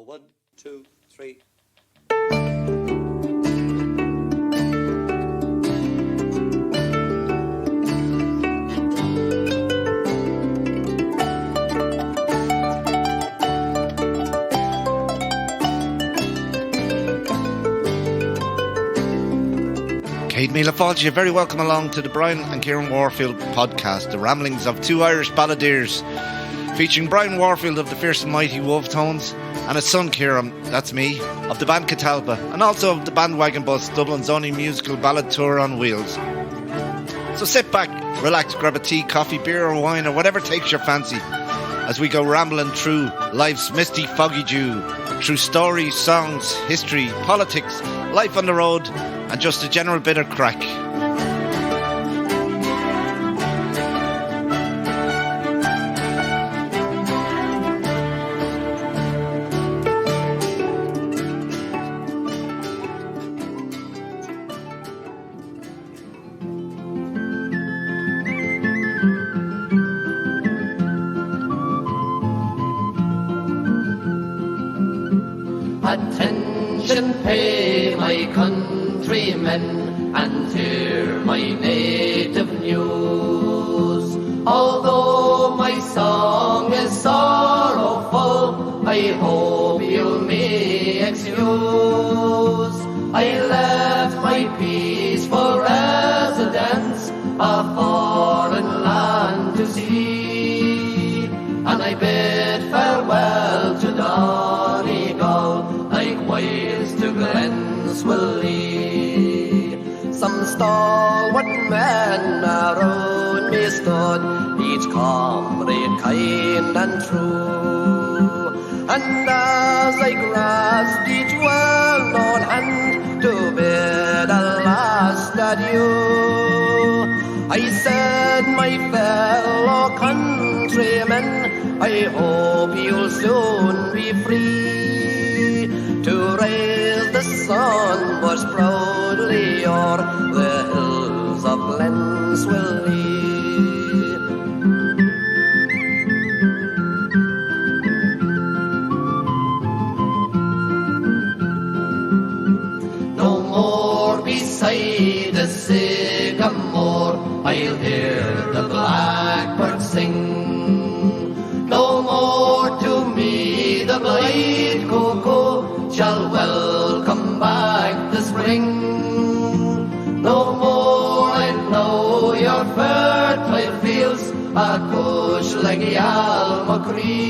1, 2, 3. Kate Mila Falls, you're very welcome along to the Brian and Kieran Warfield podcast, the ramblings of two Irish balladeers, featuring Brian Warfield of the fierce and mighty Wolfetones and his son Kieran, that's me, of the band Catalpa, and also of the Bandwagon Bus, Dublin's only musical ballad tour on wheels. So sit back, relax, grab a tea, coffee, beer or wine or whatever takes your fancy as we go rambling through life's misty foggy dew, through stories, songs, history, politics, life on the road, and just a general bit of crack. Attention, pay my countrymen, and hear my native news. Although my song is sorrowful, I hope you may excuse. I left my peaceful residence, a foreign land to see, and I bid farewell to Donegal, likewise to Glenswilly. Some stalwart men around me stood, each comrade kind and true. And as I grasped each well-known hand to bid a last adieu, I said, my fellow countrymen, I hope you'll soon be free to raise the sun was proudly o'er the hills of Glenswilly. No more beside the sycamore I'll hear the blackbird sing. No more to me the blithe cuckoo shall welcome back the spring. No more I'll plough your fertile fields a push like Almacree.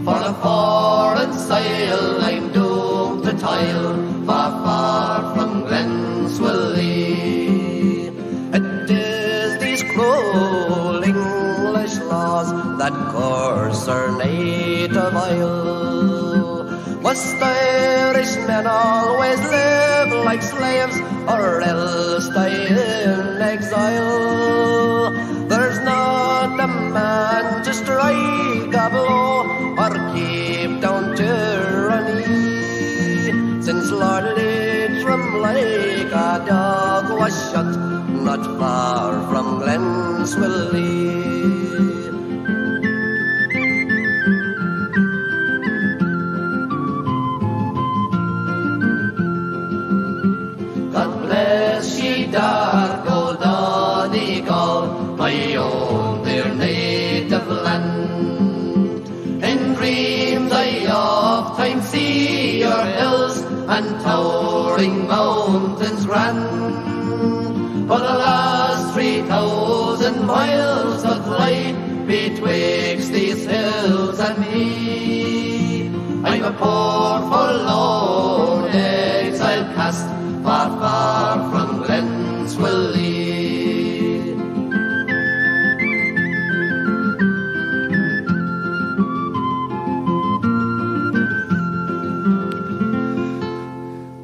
For the foreign soil I'm doomed to toil, far, far from Glenswilly. It is these cruel English laws that curse our native isle. Must Irishmen always live like slaves, or else die in exile? There's not a man to strike a blow or keep down tyranny, since Lord Leitrim like a dog was shot not far from Glenswilly. Dark old Donegal, my own dear native land. In dreams I oft-times see your hills and towering mountains grand. For the last 3,000 miles of lie betwixt these hills and me. I'm a poor forlorn exile cast far, far from Glenswilly.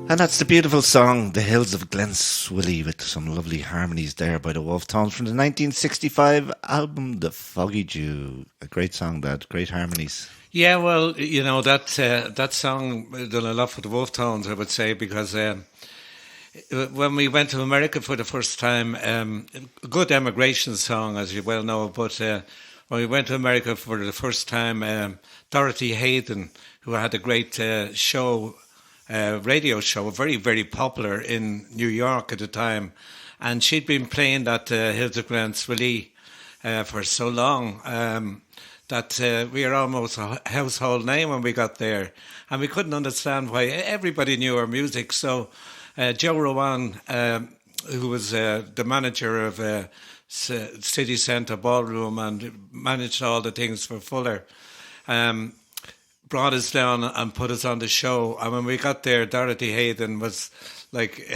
And that's the beautiful song, The Hills of Glenswilly, with some lovely harmonies there by the Wolfetones from the 1965 album The Foggy Dew. A great song, that, great harmonies. Yeah, well, you know, that song done a lot for the Wolfetones, I would say, because when we went to America for the first time, a good emigration song, as you well know, but when we went to America for the first time, Dorothy Hayden, who had a great show, radio show, very, very popular in New York at the time. And she'd been playing that Hills of Glenswilly for so long that we were almost a household name when we got there. And we couldn't understand why everybody knew our music. So Joe Rowan, who was the manager of City Centre Ballroom and managed all the things for Fuller, brought us down and put us on the show. And when we got there, Dorothy Hayden was like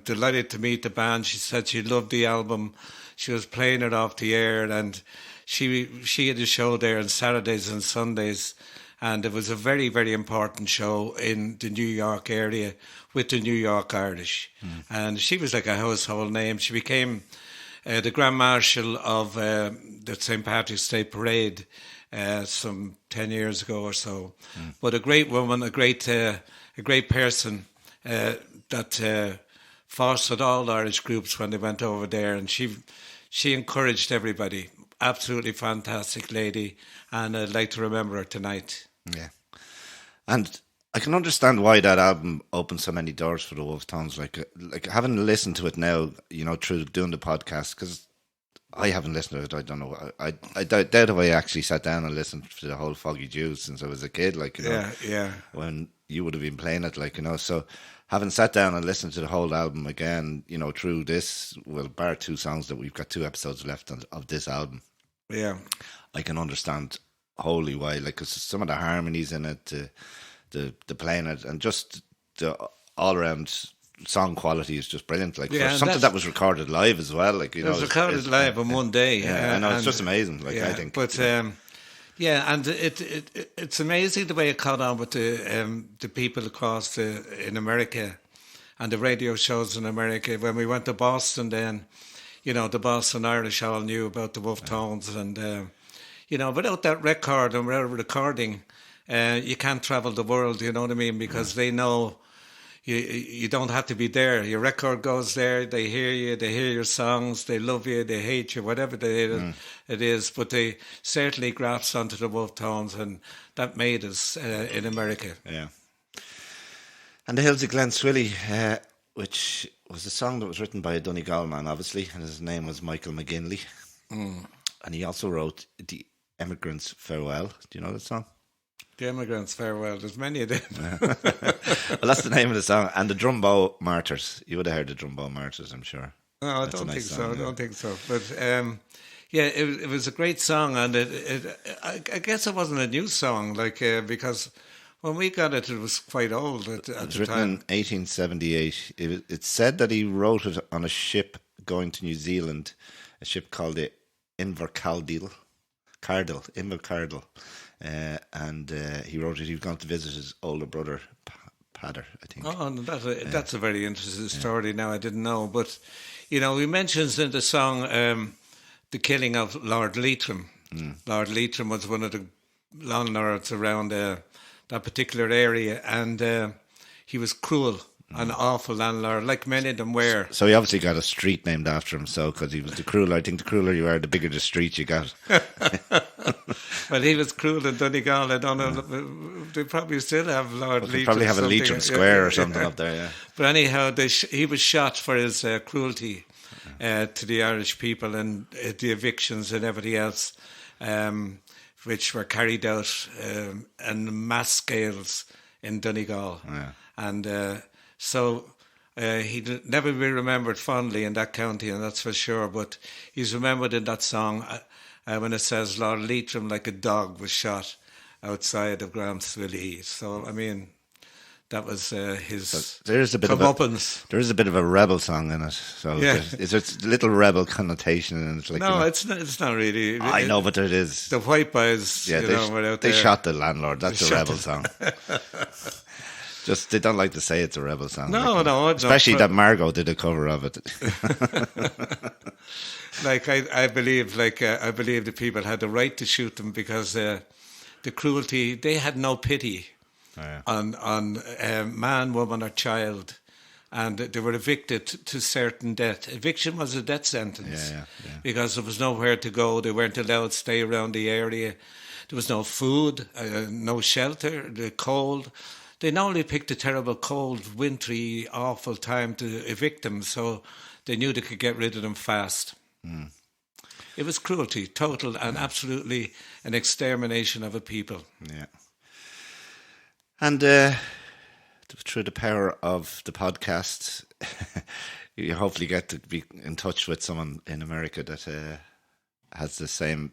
delighted to meet the band. She said she loved the album. She was playing it off the air, and she had a show there on Saturdays and Sundays. And it was a very, very important show in the New York area with the New York Irish. And she was like a household name. She became the Grand Marshal of the St. Patrick's Day Parade some 10 years ago or so. But a great woman, a great person that fostered all Irish groups when they went over there. And she encouraged everybody. Absolutely fantastic lady. And I'd like to remember her tonight. Yeah. And I can understand why that album opened so many doors for the Wolfetones. Like having listened to it now, you know, through doing the podcast, because I haven't listened to it. I don't know. I doubt if I actually sat down and listened to the whole Foggy Jews since I was a kid, like, you know, when you would have been playing it, like, you know. So having sat down and listened to the whole album again, you know, through this, well, bar two songs that we've got 2 episodes left of this album. Yeah. I can understand wholly why, like, because some of the harmonies in it, the playing it, and just the all around song quality is just brilliant. Like, for something that was recorded live as well, like, you know, it was recorded live in one day. Yeah, I know, it's just amazing. Like, I think, but yeah, and it's amazing the way it caught on with the people across in America and the radio shows in America. When we went to Boston, then, you know, the Boston Irish all knew about the Wolfetones, and you know, without that record and without recording, you can't travel the world. You know what I mean? Because they know you don't have to be there. Your record goes there. They hear you. They hear your songs. They love you. They hate you. Whatever it is, but they certainly grasped onto the Wolfetones, and that made us in America. Yeah. And the Hills of Glenswilly, which was a song that was written by a Donegal man, obviously, and his name was Michael McGinley. And he also wrote The Emigrant's Farewell. Do you know that song? The Emigrant's Farewell. There's many of them. Well, that's the name of the song. And the Drumbo Martyrs. You would have heard the Drumbo Martyrs, I'm sure. No, I don't think so. I don't think so. But yeah, it was a great song, and I guess it wasn't a new song, like because when we got it, it was quite old at the time. It was written in 1878. It's said that he wrote it on a ship going to New Zealand, a ship called the Invercargill. And he wrote it. He was going to visit his older brother, Padder, I think. Oh, that's a very interesting story. Now, I didn't know, but you know, he mentions in the song the killing of Lord Leitrim. Lord Leitrim was one of the landlords around that particular area, and he was cruel. An awful landlord, like many of them were. So he obviously got a street named after him. So because he was the crueler, I think the crueler you are, the bigger the street you got. Well, he was cruel in Donegal. I don't know. They probably still have Lord Leitrim. They probably have a Leitrim Square or something up there. Yeah. But anyhow, he was shot for his cruelty to the Irish people and the evictions and everything else, which were carried out in mass scales in Donegal, and. So he'd never be remembered fondly in that county, and that's for sure. But he's remembered in that song when it says Lord Leitrim, like a dog, was shot outside of Glenswilly. So, I mean, that was his comeuppance. There is a bit of a rebel song in it. So there's a little rebel connotation in it. Like, no, you know, it's not really. I know, but it is. The white boys, were out there. They shot the landlord. That's a rebel song. Just, they don't like to say it's a rebel song. No. Especially that Margot did a cover of it. Like, I believe the people had the right to shoot them because the cruelty, they had no pity on man, woman or child. And they were evicted to certain death. Eviction was a death sentence because there was nowhere to go. They weren't allowed to stay around the area. there was no food, no shelter, the cold. They normally picked a terrible, cold, wintry, awful time to evict them, so they knew they could get rid of them fast. It was cruelty, total and absolutely an extermination of a people. Yeah. And through the power of the podcast, you hopefully get to be in touch with someone in America that has the same,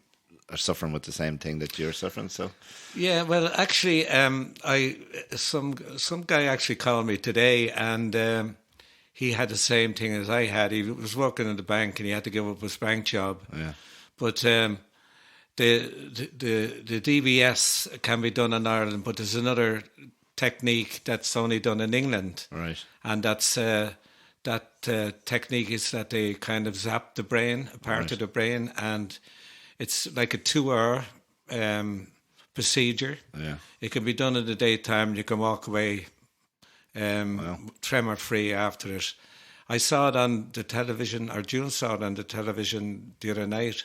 or suffering with the same thing that you're suffering. So yeah, well, actually, some guy actually called me today, and he had the same thing as I had. He was working in the bank, and he had to give up his bank job. Yeah, but the DBS can be done in Ireland, but there's another technique that's only done in England, right? And that's that technique is that they kind of zap the brain, a part of the brain, and it's like a 2-hour procedure. Yeah, it can be done in the daytime. You can walk away tremor free after it. I saw it on the television, or June saw it on the television the other night,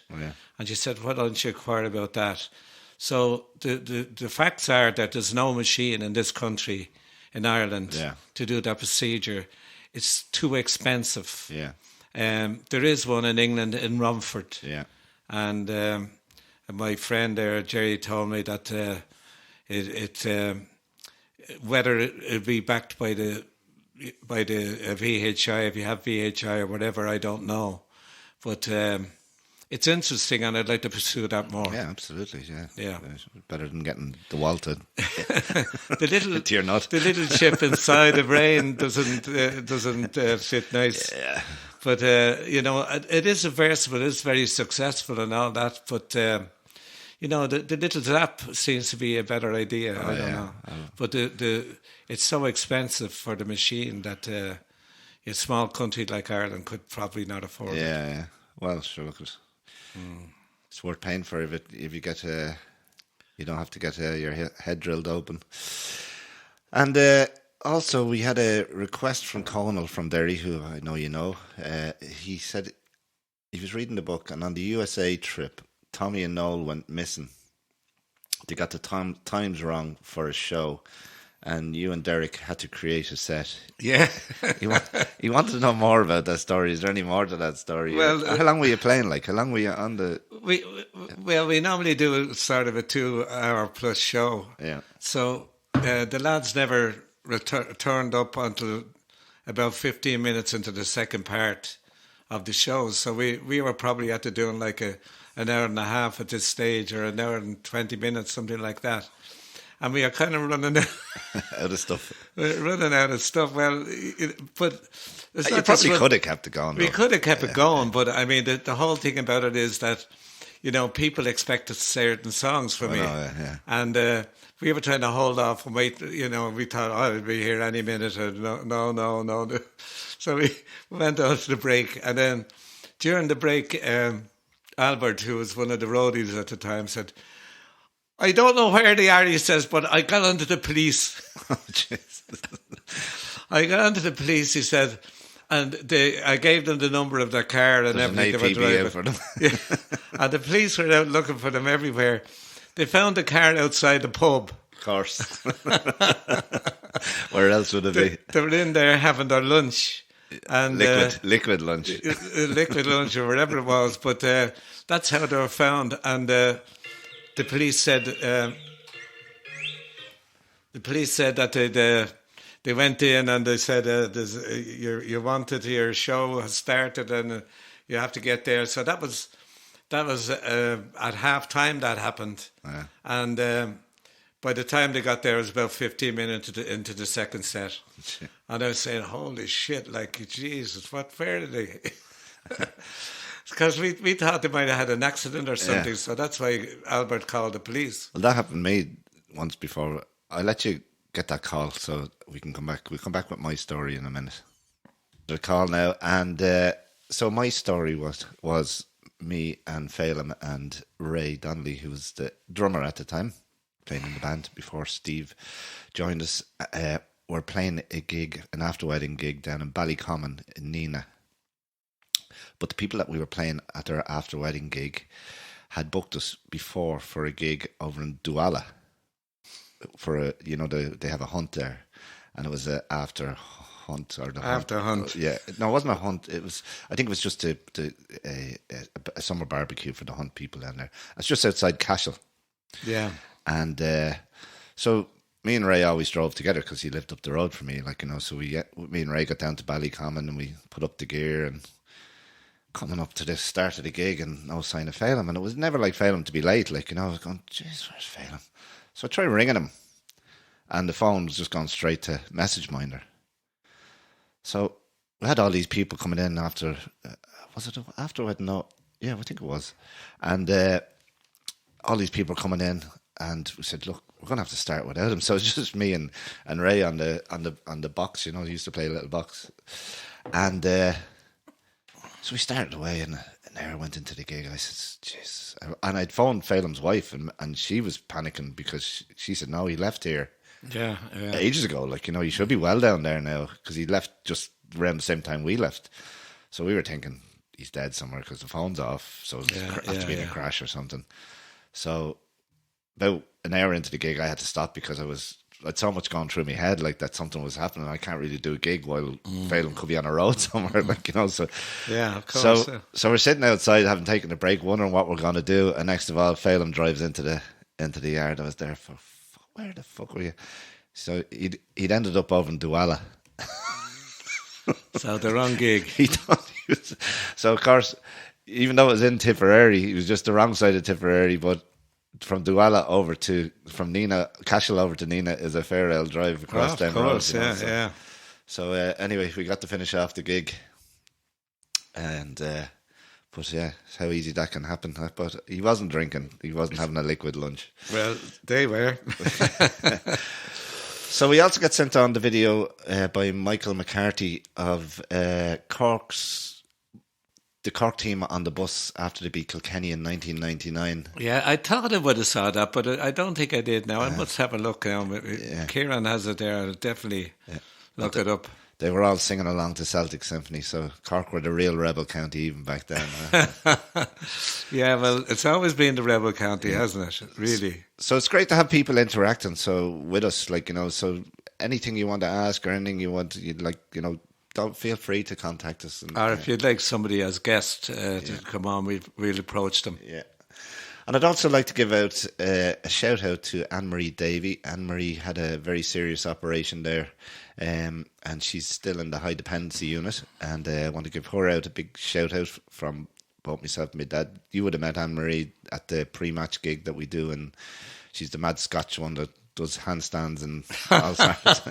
and she said, "Why don't you inquire about that?" So the facts are that there's no machine in this country, in Ireland, to do that procedure. It's too expensive. Yeah. There is one in England, in Romford. Yeah. And my friend there, Jerry, told me that whether it'll be backed by the VHI, if you have VHI or whatever, I don't know. But it's interesting, and I'd like to pursue that more. Yeah, absolutely. Yeah. Better than getting the Walton. The little to your nut. The little chip inside the brain doesn't fit nice. Yeah. But it is reversible. It's very successful and all that. But the little zap seems to be a better idea. I don't know. But it's so expensive for the machine that a small country like Ireland could probably not afford it. Yeah. Well, sure, because it's worth paying for if you get you don't have to get your head drilled open. And also, we had a request from Conal from Derry, who I know you know. He said he was reading the book, and on the USA trip, Tommy and Noel went missing. They got the times wrong for a show, and you and Derek had to create a set. Yeah. He wanted to know more about that story. Is there any more to that story? Well, how long were you playing? How long were you on the... We normally do sort of a 2-hour plus show. Yeah. So the lads never turned up until about 15 minutes into the second part of the show. So we were probably at to doing like an hour and a half at this stage, or an hour and 20 minutes, something like that. And we are kind of running out of stuff. Running out of stuff. Well, but it's you probably could have kept it going. We could have kept it going, but I mean, the whole thing about it is that, people expected certain songs from me, and we were trying to hold off and wait. We thought, I'll be here any minute. Or no. So we went out to the break, and then during the break, Albert, who was one of the roadies at the time, said, "I don't know where they are," he says, "but I got onto the police." Oh, Jesus. I got onto the police, he said, and I gave them the number of their car and everything. There's an APB out for them. Yeah. And the police were out looking for them everywhere. They found the car outside the pub. Of course. Where else would it be? They were in there having their lunch. And liquid lunch. Liquid lunch or whatever it was. But that's how they were found. And the police said that they went in and they said you wanted, your show has started and you have to get there. So that was at half time that happened. Yeah. And by the time they got there, it was about 15 minutes into the second set. And I was saying, holy shit, like, Jesus, where did they? Because we thought they might have had an accident or something. Yeah. So that's why Albert called the police. Well, that happened to me once before. I'll let you get that call so we can come back. We'll come back with my story in a minute. The call now. And so my story was me and Phelan and Ray Donnelly, who was the drummer at the time, playing in the band before Steve joined us. We're playing a gig, an after-wedding gig down in Ballycommon in Neenah. But the people that we were playing at their after-wedding gig had booked us before for a gig over in Douala for a, they have a hunt there, and it was a after hunt or the After hunt. Yeah, no, it wasn't a hunt. I think it was just a summer barbecue for the hunt people down there. It's just outside Cashel. Yeah, and so me and Ray always drove together because he lived up the road from me, So me and Ray got down to Ballycommon and we put up the gear and coming up to the start of the gig and no sign of Phelim, and it was never like Phelim to be late. I was going, jeez, where's Phelim? So I tried ringing him, and the phone was just gone straight to message minder. So we had all these people coming in after, was it after? No, yeah, I think it was, and all these people coming in, and we said, look, we're going to have to start without him. So it's just me and Ray on the box. He used to play a little box, and so we started away, and an hour went into the gig. I said, jeez, and I'd phoned Phelim's wife, and she was panicking because she said, no, he left here. Yeah. Ages ago, he should be well down there now because he left just around the same time we left. So we were thinking he's dead somewhere because the phone's off. So it has to be in a crash or something. So about an hour into the gig, I had to stop because I'd so much gone through my head that something was happening. I can't really do a gig while Phelim could be on a road somewhere, So yeah, of course. So we're sitting outside, having taken a break, wondering what we're going to do. And next of all, Phelim drives into the yard. I was there for, where the fuck were you? So he'd ended up over in Douala. So the wrong gig. He thought he was. So of course, even though it was in Tipperary, he was just the wrong side of Tipperary. But from Douala from Cashel over to Nina is a fair old drive across them roads. Yeah. So anyway, we got to finish off the gig, and but yeah, it's how easy that can happen. But he wasn't drinking; he wasn't having a liquid lunch. Well, they were. So we also got sent on the video by Michael McCarthy of the Cork team on the bus after they beat Kilkenny in 1999. Yeah, I thought I would have saw that, but I don't think I did now. I must have a look now. Kieran has it there. I'll definitely look it up. They were all singing along to Celtic Symphony, so Cork were the real rebel county even back then. Yeah, well, it's always been the rebel county, hasn't it? Really. So it's great to have people interacting with us, so anything you want to ask or anything don't feel free to contact us. Or if you'd like somebody as guest to come on, we'll approach them. Yeah. And I'd also like to give out a shout out to Anne-Marie Davey. Anne-Marie had a very serious operation there, and she's still in the high dependency unit. And I want to give her out a big shout out from both myself and my dad. You would have met Anne-Marie at the pre-match gig that we do, and she's the mad Scotch one that does handstands and all sorts.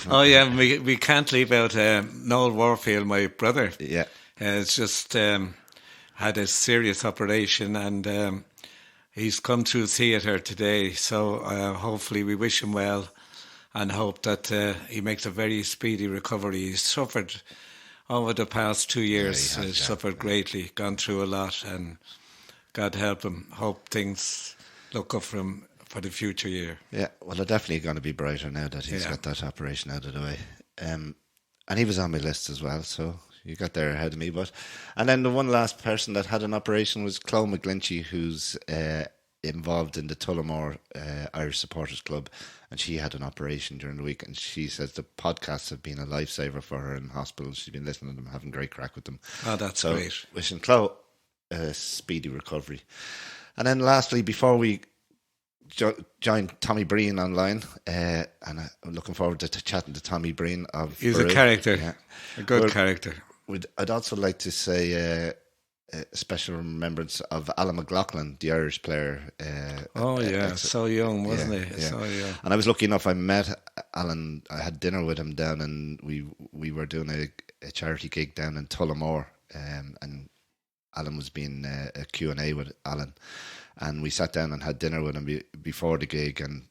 Oh yeah, we can't leave out Noel Warfield, my brother. Yeah, it's just had a serious operation, and he's come through theatre today. So hopefully we wish him well, and hope that he makes a very speedy recovery. He's suffered over the past 2 years. He's suffered greatly, gone through a lot, and God help him. Hope things look up for him for the future year. Yeah, well, they're definitely going to be brighter now that he's got that operation out of the way. And he was on my list as well, so you got there ahead of me. And then the one last person that had an operation was Chloe McGlinchey, who's involved in the Tullamore Irish Supporters Club, and she had an operation during the week, and she says the podcasts have been a lifesaver for her in hospital. She's been listening to them, having great crack with them. Oh, that's great. Wishing Chloe a speedy recovery. And then lastly, before we join Tommy Breen online, and I'm looking forward to chatting to Tommy Breen of He's Boru. A character, a good character. I'd also like to say a special remembrance of Alan McLoughlin, the Irish player. So young, wasn't he? Yeah. So young. And I was lucky enough, I met Alan, I had dinner with him down, and we were doing a charity gig down in Tullamore, and Alan was being a Q&A with Alan. And we sat down and had dinner with him before the gig, and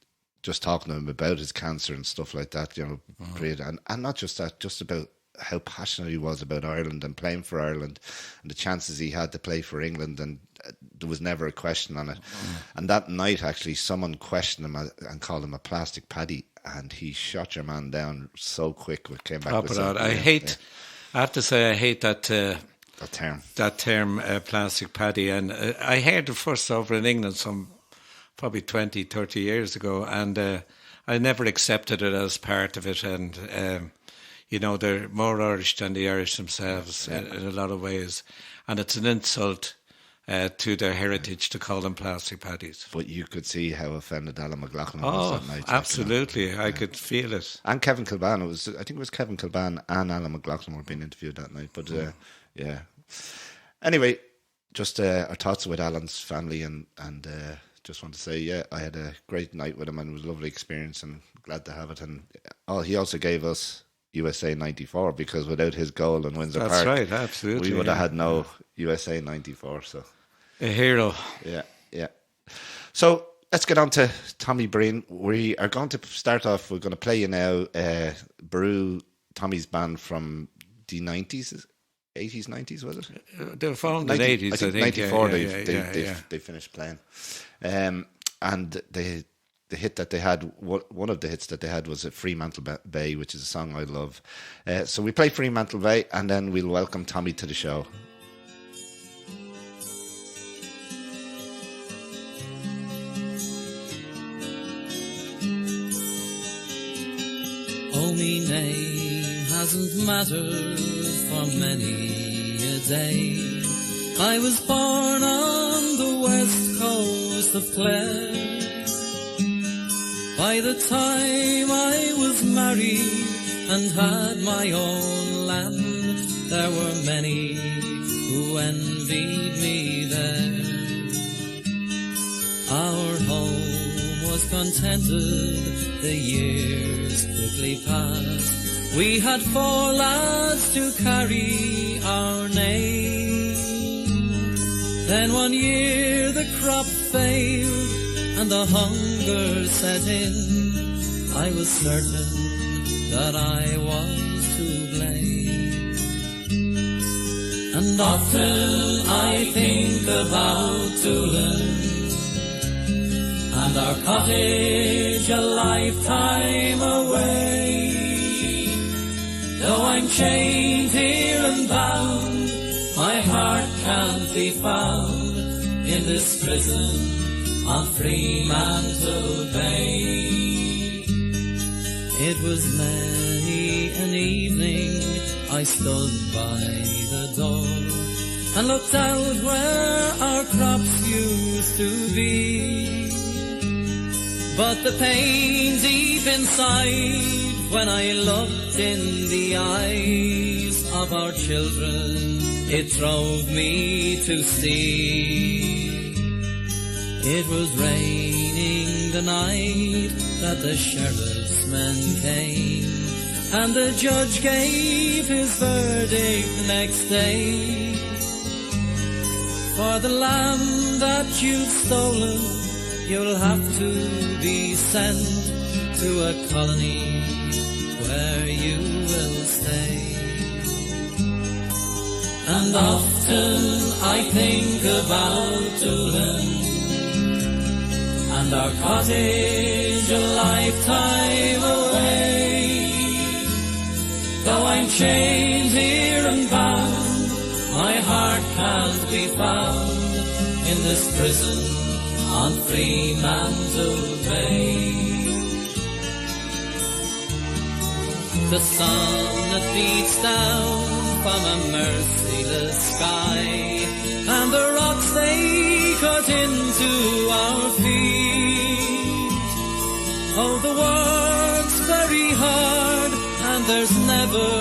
just talking to him about his cancer and stuff like that, and not just that, just about how passionate he was about Ireland and playing for Ireland and the chances he had to play for England, and there was never a question on it. And that night, actually, someone questioned him and called him a plastic paddy, and he shot your man down so quick. Came back with something. I have to say, I hate that That term. Plastic paddy. And I heard it first over in England some probably 20, 30 years ago, and I never accepted it as part of it. And, they're more Irish than the Irish themselves in a lot of ways. And it's an insult to their heritage to call them plastic paddies. But you could see how offended Alan McLoughlin was that night. Absolutely. I could feel it. And Kevin Kilban. I think it was Kevin Kilban and Alan McLoughlin were being interviewed that night. But yeah. Anyway, just our thoughts with Alan's family and just want to say, I had a great night with him and it was a lovely experience and glad to have it. And he also gave us USA 94 because without his goal in Windsor Park, that's right, absolutely, we would have had no USA 94. So a hero. Yeah. So let's get on to Tommy Breen. We are going to start off. We're going to play you now. Boru, Tommy's band from the 90s, 80s, 90s, was it? They were formed in the 80s, I think. 94, they finished playing. And the hit that they had, one of the hits that they had was Fremantle Bay, which is a song I love. So we play Fremantle Bay and then we'll welcome Tommy to the show. Oh, me name hasn't mattered for many a day. I was born on the west coast of Clare. By the time I was married and had my own land, there were many who envied me there. Our home was contented, the years quickly passed. We had 4 lads to carry our name. Then one year the crop failed and the hunger set in. I was certain that I was to blame. And often I think about Doolin and our cottage a lifetime away. Though I'm chained here and bound, my heart can't be found in this prison on Fremantle Bay. It was many an evening I stood by the door and looked out where our crops used to be. But the pain deep inside when I looked in the eyes of our children, it drove me to see. It was raining the night that the sheriff's men came, and the judge gave his verdict next day. For the land that you've stolen, you'll have to be sent to a colony where you will stay. And often I think about Doolin and our cottage a lifetime away. Though I'm chained here and bound, my heart can't be found in this prison on Fremantle Bay. The sun that beats down from a merciless sky, and the rocks they cut into our feet. Oh, the work's very hard, and there's never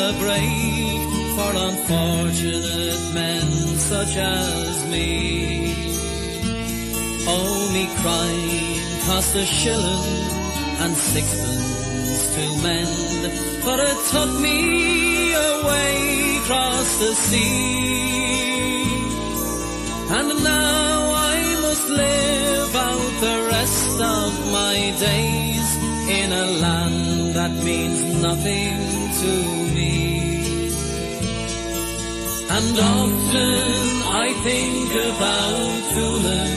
a break for unfortunate men such as me. Oh, me crime cost a shilling and sixpence to mend, but it took me away across the sea. And now I must live out the rest of my days in a land that means nothing to me. And often I think about Doolin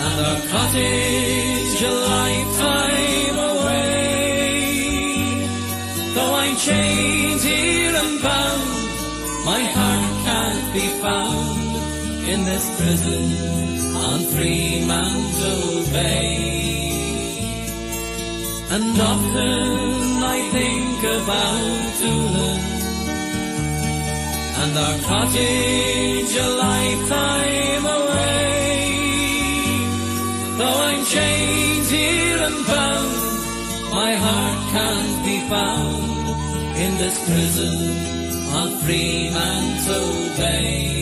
and our cottage a lifetime away. Though I'm chained here and bound, this prison on Fremantle Bay. And often I think about Doolin and our cottage a lifetime away. Though I'm chained here and bound, my heart can't be found in this prison on Fremantle Bay.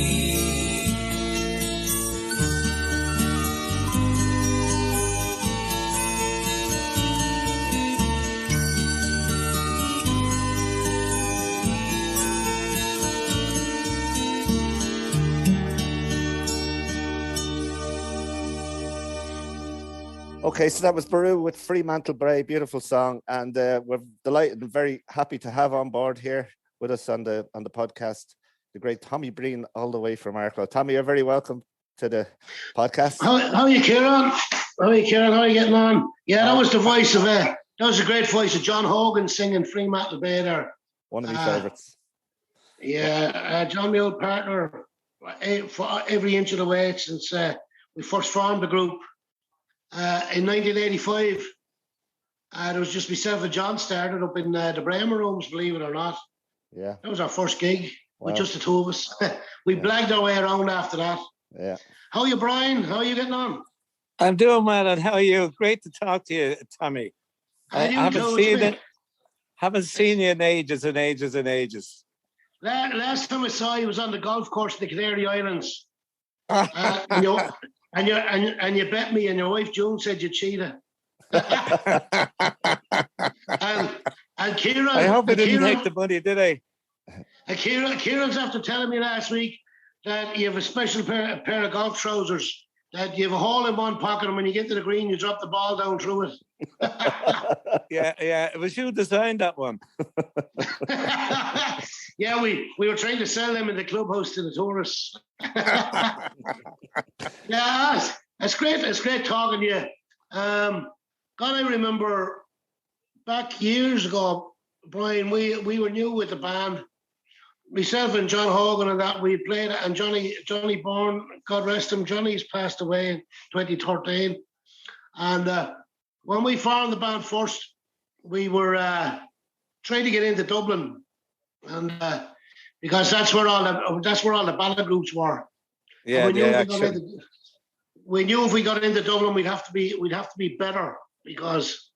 Okay, so that was Boru with Fremantle Bay, beautiful song, and we're delighted and very happy to have on board here with us on the podcast the great Tommy Breen, all the way from Arklow. Tommy, you're very welcome to the podcast. How are you, Kieran? How are you, Kieran? How are you getting on? Yeah, that was the voice of that was a great voice of John Hogan singing Fremantle Bay there. One of my favourites. Yeah, John, my old partner, for every inch of the way since we first formed the group. In 1985, there was just myself and John started up in the Bremer Rooms, believe it or not. Yeah. That was our first gig with just the two of us. We Yeah. blagged our way around after that. Yeah. How are you, Brian? How are you getting on? I'm doing well, and how are you? Great to talk to you, Tommy. I haven't seen you in ages and ages and ages. Last time I saw you was on the golf course in the Canary Islands. And you bet me, and your wife June said you cheated. and Kieran, I hope I didn't take the money, did I? Kieran's after telling me last week that you have a special pair of golf trousers, that you have a hole in one pocket, and when you get to the green, you drop the ball down through it. Yeah, it was you designed that one. Yeah, we were trying to sell them in the clubhouse to the tourists. Yeah, it's great. It's great talking to you. God, I remember back years ago, Brian, we were new with the band. Myself and John Hogan and that, we played, and Johnny Bourne, God rest him, Johnny's passed away in 2013. And when we formed the band first, we were trying to get into Dublin, and because that's where all the ballad groups were. Yeah, we knew if we got into Dublin, we'd have to be better, because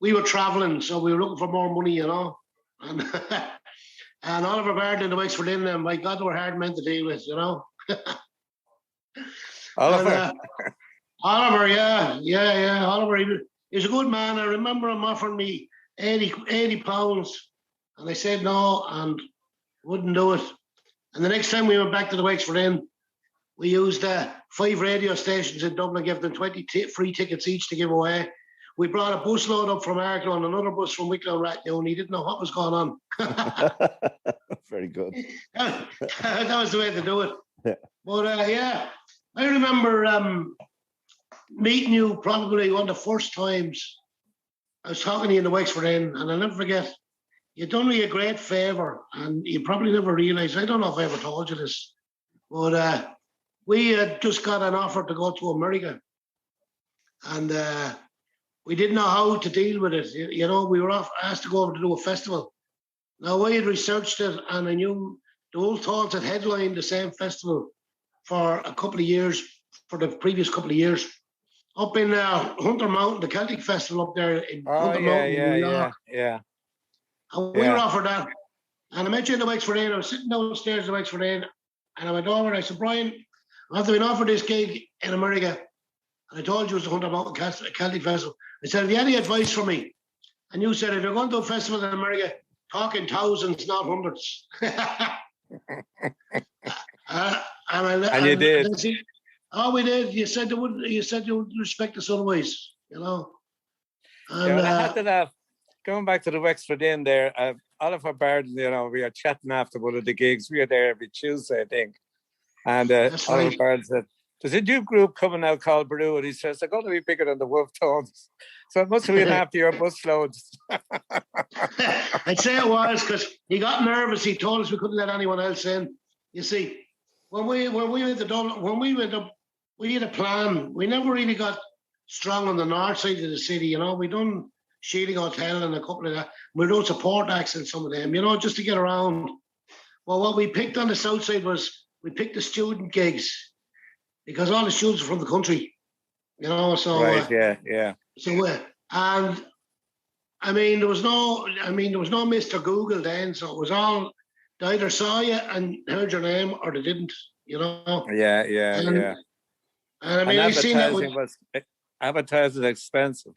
we were travelling, so we were looking for more money, and and Oliver Bard and the Wexford Inn, my God, they were hard men to deal with, Oliver. Oliver, yeah. Oliver, he was a good man. I remember him offering me 80 pounds, and I said no and wouldn't do it. And the next time we went back to the Wexford Inn, we used 5 radio stations in Dublin, gave them 20 free tickets each to give away. We brought a busload up from Arklow and another bus from Wicklow and Rathnew, and he didn't know what was going on. Very good. That was the way to do it. Yeah. But yeah, I remember meeting you probably one of the first times. I was talking to you in the Wexford Inn, and I'll never forget, you done me a great favour, and you probably never realised, I don't know if I ever told you this, but we had just got an offer to go to America, and we didn't know how to deal with it. We were asked to go over to do a festival. Now, I had researched it, and I knew the Wolfetones had headlined the same festival for a couple of years, for the previous couple of years, up in Hunter Mountain, the Celtic Festival up there in Hunter Mountain, New York. Yeah. And we were offered that. And I met you in the Wexford Inn. I was sitting downstairs in the Wexford Inn, and I went over and I said, Brian, I've been offered this gig in America, and I told you it was the Hunter Mountain Celtic Festival. I said, have you any advice for me? And you said, if you're going to a festival in America, talk in thousands, not hundreds. And you did. Oh, we did. You said you would respect us otherwise, And, I had to laugh. Going back to the Wexford Inn there, Oliver Bard, we were chatting after one of the gigs. We were there every Tuesday, I think. And Oliver Bard said, there's a new group coming out called Boru, and he says, they're going to be bigger than the Wolfetones. So it must have been after your busloads. I'd say it was, because he got nervous. He told us we couldn't let anyone else in. You see, when we went to Dublin, when we went up, we had a plan. We never really got strong on the north side of the city. We done Shealing Hotel and a couple of that. We done support acts and some of them. Just to get around. Well, what we picked on the south side was we picked the student gigs because all the students are from the country. So right, yeah. So and I mean there was no Mr. Google then, so it was all they either saw you and heard your name or they didn't. Yeah. And I mean, and I seen that advertising expensive.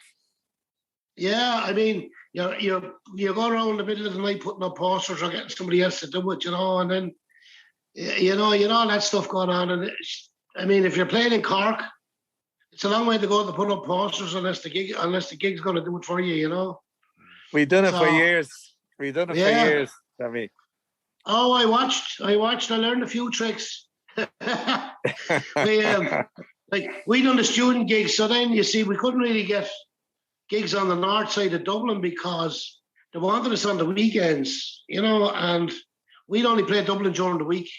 Yeah, I mean, you go around in the middle of the night putting up posters or getting somebody else to do it, and then all that stuff going on. And I mean, if you're playing in Cork, it's a long way to go to put up posters unless the gig's going to do it for you, We've done it for years. For years, Tommy. Oh, I watched. I learned a few tricks. We done the student gigs, so then you see we couldn't really get gigs on the north side of Dublin because they wanted us on the weekends, and we'd only play Dublin during the week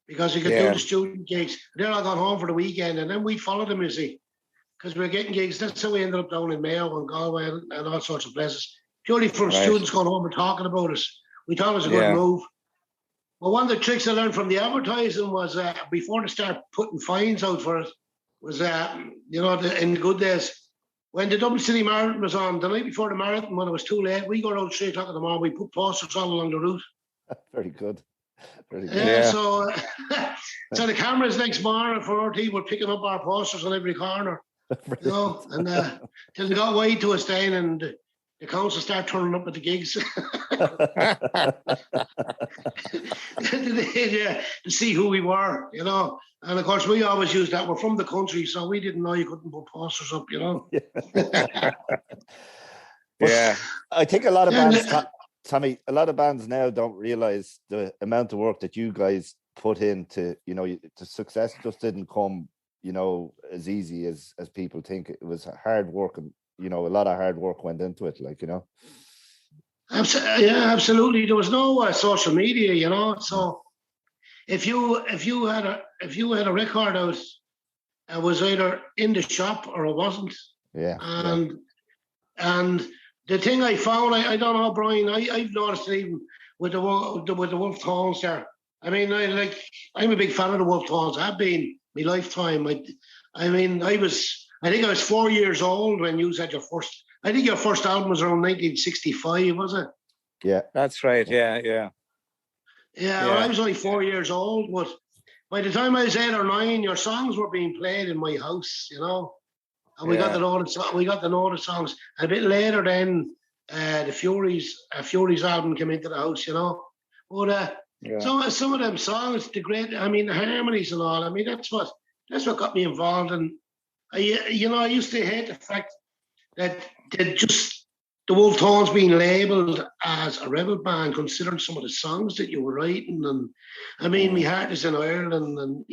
because you could do the student gigs. They're all gone home for the weekend, and then we'd follow them, you see, because we were getting gigs. That's how we ended up down in Mayo and Galway and all sorts of places. Purely for students going home and talking about us. We thought it was a good move. Well, one of the tricks I learned from the advertising was before they start putting fines out for it, was, in the good days, when the Dublin City Marathon was on, the night before the marathon, when it was too late, we go out 3 o'clock in the morning, we put posters all along the route. Very good. Very good. Yeah. So the cameras next morning for RT were picking up our posters on every corner, and till they got way to us then, and the council started turning up at the gigs to see who we were, And of course, we always used that. We're from the country, so we didn't know you couldn't put posters up, Yeah. I think a lot of bands, Tommy, a lot of bands now don't realise the amount of work that you guys put into, the success just didn't come, as easy as people think. It was hard work, and, a lot of hard work went into it, Yeah, absolutely. There was no social media, so if you had a record out, it was either in the shop or it wasn't. Yeah. And the thing I found, I don't know, Brian, I've noticed it even with the Wolfetones there. I mean, I'm a big fan of the Wolfetones. I've been my lifetime. I think I was 4 years old when you had your first. I think your first album was around 1965, was it? Yeah, that's right. Yeah. Well, I was only 4 years old, but by the time I was 8 or 9, your songs were being played in my house, and we got to know the songs. And a bit later, then the Furies album came into the house, But some of them songs, the harmonies and all. I mean, that's what got me involved. And I used to hate the fact that the Wolfetones being labelled as a rebel band, considering some of the songs that you were writing. And I mean, my heart is in Ireland, and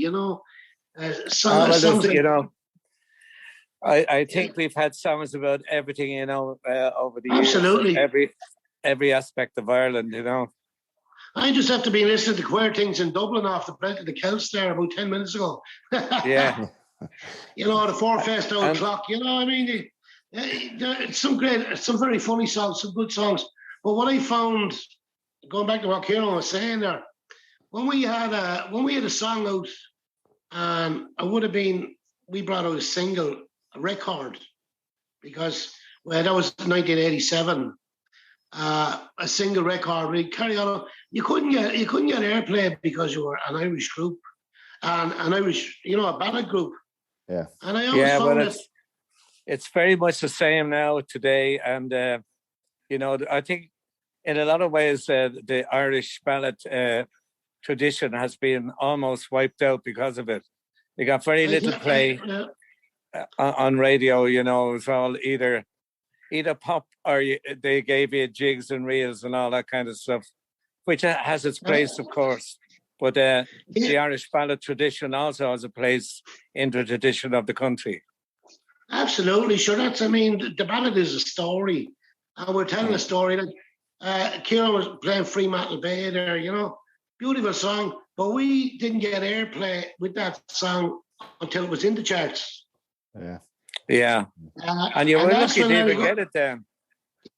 I think we've had songs about everything, over the years. Absolutely. Every aspect of Ireland, I just have to be listening to Queer Things in Dublin off the Brent of the Celts there about 10 minutes ago. Yeah. The Four Fest Old Clock, I mean, some very funny songs, some good songs. But what I found, going back to what Kieran was saying there, when we had a song out, we brought out a single, a record, because that was 1987. A single record, we carry on. You couldn't get airplay because you were an Irish group, and an Irish, a ballad group. Yeah. And I always found it's very much the same now today, and I think in a lot of ways the Irish ballad tradition has been almost wiped out because of it. They got very little play on radio. It's all either pop or they gave you jigs and reels and all that kind of stuff, which has its place, of course. But the Irish ballad tradition also has a place in the tradition of the country. Absolutely, sure. The ballad is a story, and we're telling a story. Kieran was playing Free Metal Bay there, beautiful song. but we didn't get airplay with that song until it was in the charts. Yeah. And you were lucky to even get it then.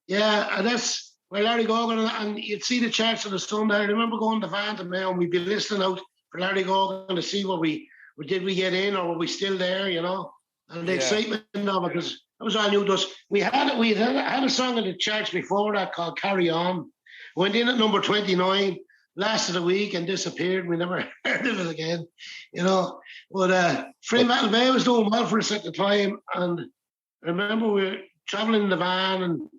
Yeah, and that's where Larry Gogan, and you'd see the charts on the Sunday. I remember going to Van to Mail, and we'd be listening out for Larry Gogan to see what did we get in, or were we still there, you know? And the excitement of it, because that was all new to us. We had a song in the charts before that called Carry On. Went in at number 29, lasted a week and disappeared. We never heard of it again, you know. But Free Metal Bay was doing well for us at the time. And I remember we were traveling in the van, and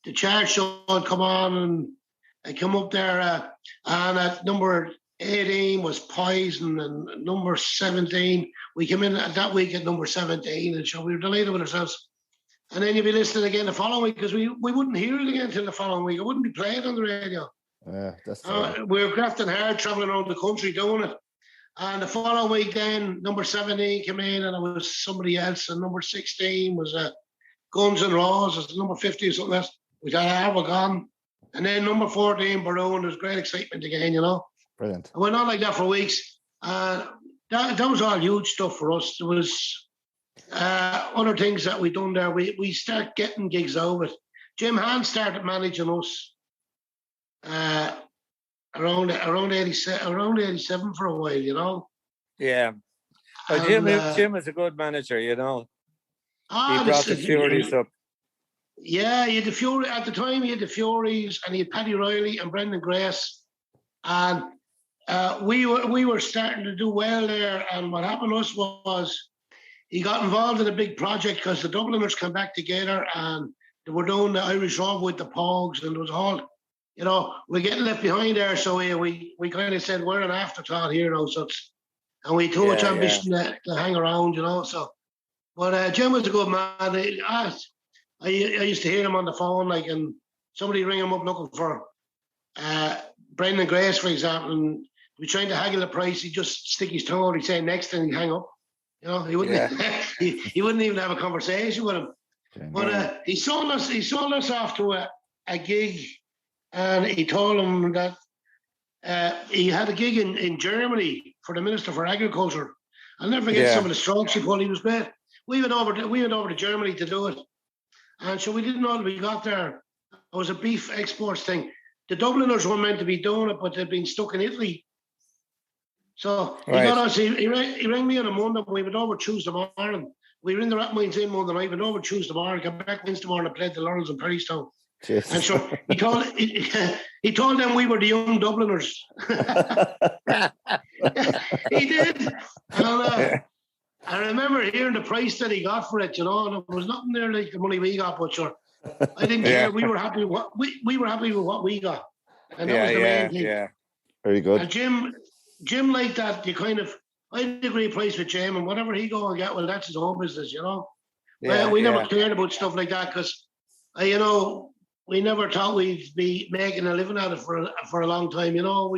the chart show would come on, and I come up there, and at number 18 was Poison, and number 17, we came in that week at number 17, and so we were delighted with ourselves. And then you'd be listening again the following week, because we wouldn't hear it again until the following week. It wouldn't be played on the radio. Yeah, that's we were grafting hard, traveling around the country doing it. And the following week then, number 17 came in, and it was somebody else, and number 16 was Guns N' Roses, number 50 or something else. We got Armagon. And then number 14, Boru, and there was great excitement again, you know. Brilliant. It went on like that for weeks. That was all huge stuff for us. There was other things that we done there. We start getting gigs out of it. Jim Hand started managing us around 87 for a while, you know. Yeah. But Jim is a good manager, you know. He brought the Furies up. Yeah, he had the Fury at the time. He had the Furies, and he had Paddy Riley and Brendan Grace, and we were starting to do well there. And what happened to us was he got involved in a big project because the Dubliners came back together, and they were doing the Irish Rob with the Pogues, and it was all, you know, we're getting left behind there. So we kind of said we're an afterthought here now, and we too much ambition to hang around, you know. So, but Jim was a good man. I used to hear him on the phone, like, and somebody ring him up looking for Brendan Grace, for example, and we trying to haggle the price. He'd just stick his tongue out, he'd say next, and he'd hang up. You know, he wouldn't. he wouldn't even have a conversation with him. But he sold us off to a gig, and he told him that he had a gig in Germany for the Minister for Agriculture. I'll never forget some of the strokes he pulled. He was great. We went over to Germany to do it. And so we didn't know that we got there. It was a beef exports thing. The Dubliners were meant to be doing it, but they'd been stuck in Italy. So he got us. He rang me on a Monday. We went over Tuesday morning. We were in the Rathmines in Monday night. Went over Tuesday morning. Came back Wednesday morning and played the Laurels in Perrystown. Jesus. And so he told them we were the young Dubliners. He did. And I remember hearing the price that he got for it, you know, and it was nothing there like the money we got, but sure, I didn't care. We were happy with what we were happy with what we got, and that was the main thing. Yeah, very good. And Jim liked that. You kind of, I'd agree price with Jim, and whatever he go and get, well, that's his own business, you know. We never cared about stuff like that because, you know, we never thought we'd be making a living out of it for a long time. You know,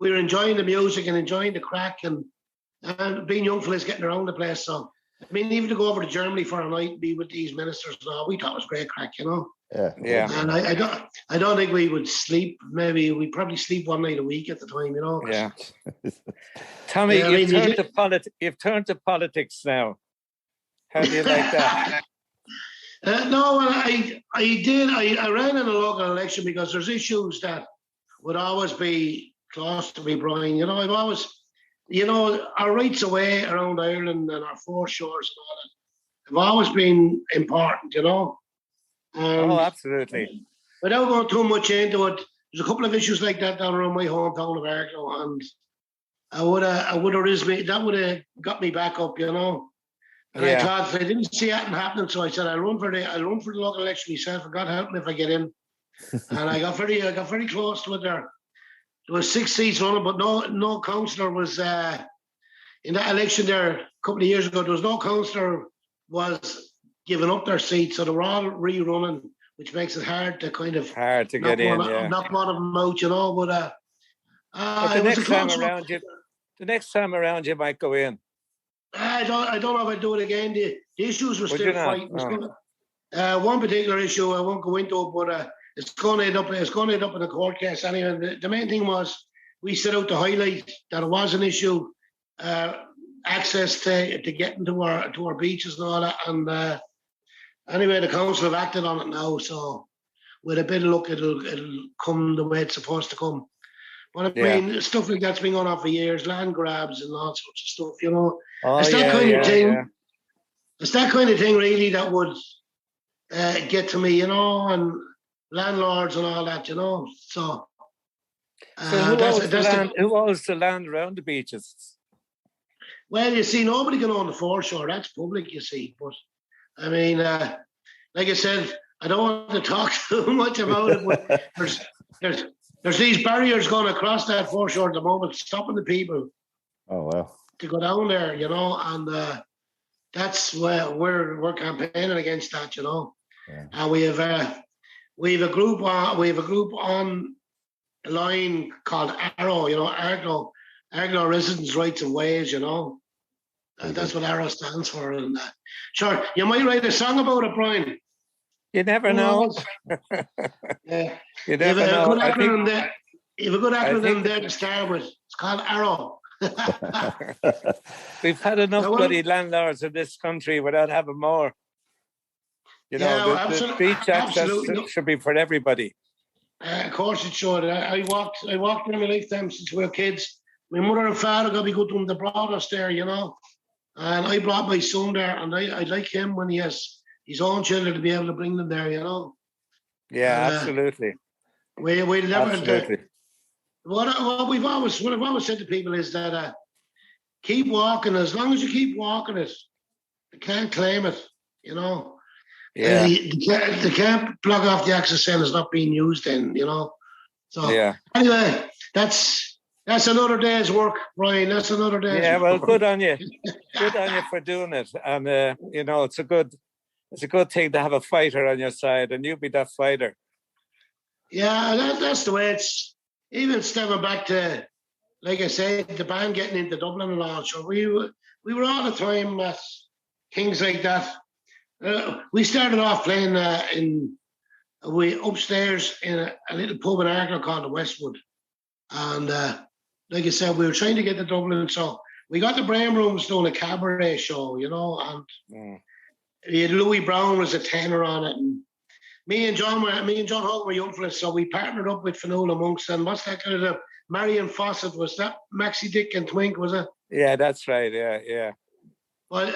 we were enjoying the music and enjoying the crack and being young fellas getting around the place. So, I mean, even to go over to Germany for a night and be with these ministers, we thought it was great crack, you know. Yeah. And I don't think we would sleep. Maybe we'd probably sleep one night a week at the time, you know. Yeah. Tommy, you've turned to politics now. How do you like that? No, I did. I ran in a local election because there's issues that would always be close to me, Brian. You know, I've always, you know, our rights away around Ireland and our foreshores and all that have always been important, you know. Absolutely. Without going too much into it, there's a couple of issues like that down around my hometown of Arklow, and that would have got me back up, you know. And I thought I didn't see that happening, so I said I'll run for the local election myself, and God help me if I get in. And I got very close to it there. There was 6 seats running, but no councillor was in that election there a couple of years ago. There was no councillor was giving up their seats, so they were all rerunning, which makes it hard to get in. Knock one of them out, you know. But the next time around, you might go in. I don't know if I'd do it again. The issues were still fighting. One particular issue I won't go into it, but it's going to end up in a court case anyway. The main thing was we set out to highlight that it was an issue, access to getting to our beaches and all that. And anyway, the council have acted on it now, so with a bit of luck, it'll come the way it's supposed to come. But I mean, stuff like that's been going on for years, land grabs and all sorts of stuff, you know. It's that kind of thing. Yeah. It's that kind of thing, really, that would get to me, you know, and landlords and all that, you know. So who owns the land around the beaches? Well, you see, nobody can own the foreshore. That's public, you see. But I mean, like I said, I don't want to talk too much about it. But there's these barriers going across that foreshore at the moment, stopping the people. Oh well. To go down there, you know, and that's where we're campaigning against that, you know. Yeah. And we have a group on a line called Arrow, you know, Argo Residents' Rights and Ways, you know. That's what Arrow stands for. And sure, you might write a song about it, Brian. You never know. Yeah. You never know. You have a good acronym there to start with. It's called Arrow. We've had enough bloody landlords in this country without having more. You know, the beach access should be for everybody. Of course it should. I walked in my lifetime since we were kids. My mother and father, God be good to them, they brought us there, you know. And I brought my son there, and I'd like him when he has his own children to be able to bring them there, you know. Yeah, absolutely. We never. Absolutely. What I've always said to people is that keep walking. As long as you keep walking it, they can't claim it, you know. Yeah. They can't block off the access saying it's not being used then, you know. So anyway, that's another day's work, Brian. That's another day's work. Yeah, well, good on you. Good on you for doing it. And you know, it's a good thing to have a fighter on your side, and you be that fighter. Yeah, that's the way it's. Even stepping back to, like I said, the band getting into Dublin and all. So we were all the time at things like that. We started off playing upstairs in a little pub in Arklow called the Westwood. And like I said, we were trying to get to Dublin. So we got the Brain Rooms doing a cabaret show, you know, and Louis Brown was a tenor on it. And me and John Hogan were young fellas, so we partnered up with Fionnuala Monks. And what's that kind of Marion Fawcett, was that Maxie Dick and Twink, was it? Yeah, that's right. Yeah. Well,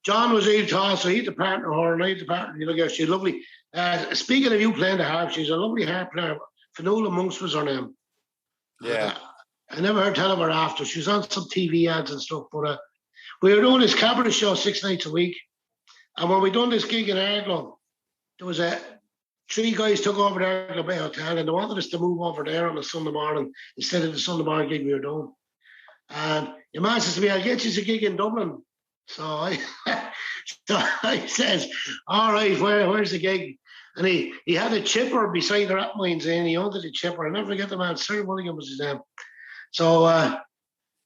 John was really tall, so he's the partner of her, and I the partner. You know, she's lovely. Speaking of you playing the harp, she's a lovely harp player. Fionnuala Monks was her name. Yeah. I never heard tell of her after. She was on some TV ads and stuff. But we were doing this cabaret show 6 nights a week. And when we done this gig in Arklow, there was 3 guys took over the Arklow Bay Hotel, and they wanted us to move over there on a Sunday morning instead of the Sunday morning gig we were doing. And your man says to me, I'll get you a gig in Dublin. So I says, all right, where's the gig? And he had a chipper beside the rat mines, and he owned the chipper. I'll never forget the man, Sir Mulligan was his name. So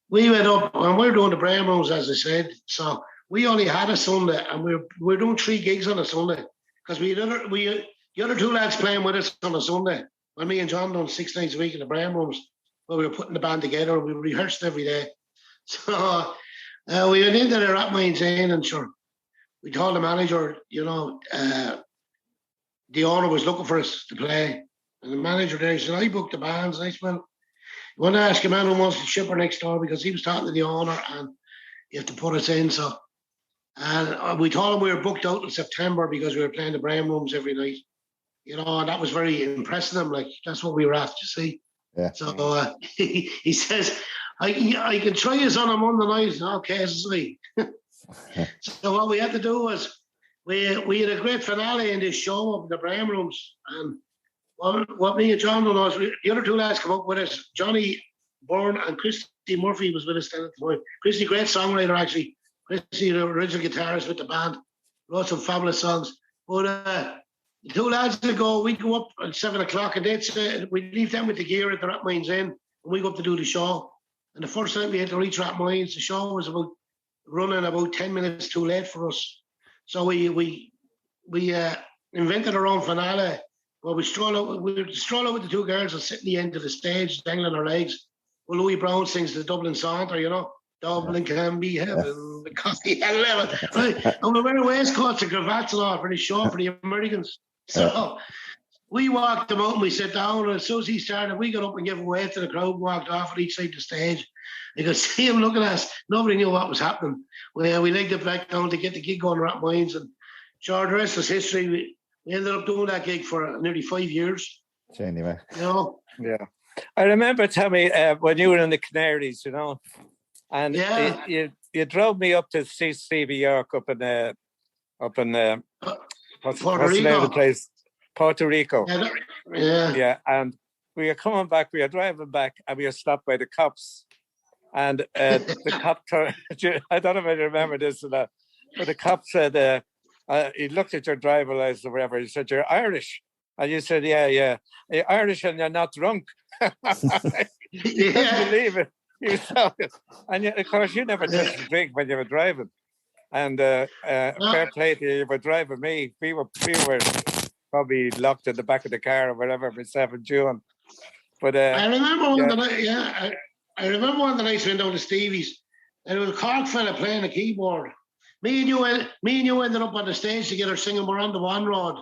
we went up, and we were doing the Brain Rooms, as I said. So we only had a Sunday, and we were doing 3 gigs on a Sunday, because the other 2 lads playing with us on a Sunday. When me and John done 6 nights a week in the Brain Rooms, where we were putting the band together, we rehearsed every day. So we went into the rat mines in, and sure, we told the manager, you know, the owner was looking for us to play. And the manager there said, I booked the bands. And I said, well, you want to ask a man who wants to shipper next door, because he was talking to the owner and you have to put us in. So, and we told him we were booked out in September because we were playing the Brain Rooms every night. You know, and that was very impressing him. Like, that's what we were after, you see. Yeah. So he says, I can try us on a Monday night. Okay, see. So what we had to do was we had a great finale in this show of the Brain Rooms, and what me and John done was the other 2 lads come up with us. Johnny Byrne and Christy Murphy was with us then at the time. Christy, great songwriter actually. Christy, the original guitarist with the band, wrote some fabulous songs. But the 2 lads would go, we'd go up at 7 o'clock, and they'd say, we'd leave them with the gear at the Rat Mines Inn, and we go up to do the show. And the first time we had to reach Rat Mines, the show was running about 10 minutes too late for us. So we invented our own finale. Well, we stroll out with the 2 girls and sit in the end of the stage, dangling our legs. well, Louis Brown sings the Dublin Saunter, you know. Dublin can be heaven because he had 11. Right? And we wear waistcoats and cravats and all pretty short for the Americans. So we walked them out and we sat down, and as soon as he started, we got up and gave away to the crowd, walked off at each side of the stage. You could see him looking at us. Nobody knew what was happening. We legged it back down to get the gig going at Mines, and sure, the rest is history. We ended up doing that gig for nearly 5 years. Anyway. You know? Yeah. I remember, Tommy, when you were in the Canaries, you know, and you drove me up to see Stevie York up in what's the name of the place? Puerto Rico. Yeah. And we were coming back, we were driving back, and we were stopped by the cops. And the cop, I don't know if you remember this or not, but the cop said, he looked at your driver license or whatever, he said, "You're Irish." And you said, yeah. You're Irish and you're not drunk. You couldn't believe it. And yet, of course, you never touched a drink when you were driving. And fair play to you, you were driving me. We were probably locked in the back of the car or whatever, myself and June. But I remember I remember one of the nights we went down to Stevie's, and it was a Cork fella playing the keyboard. Me and you ended up on the stage together singing "We're on the One Road,"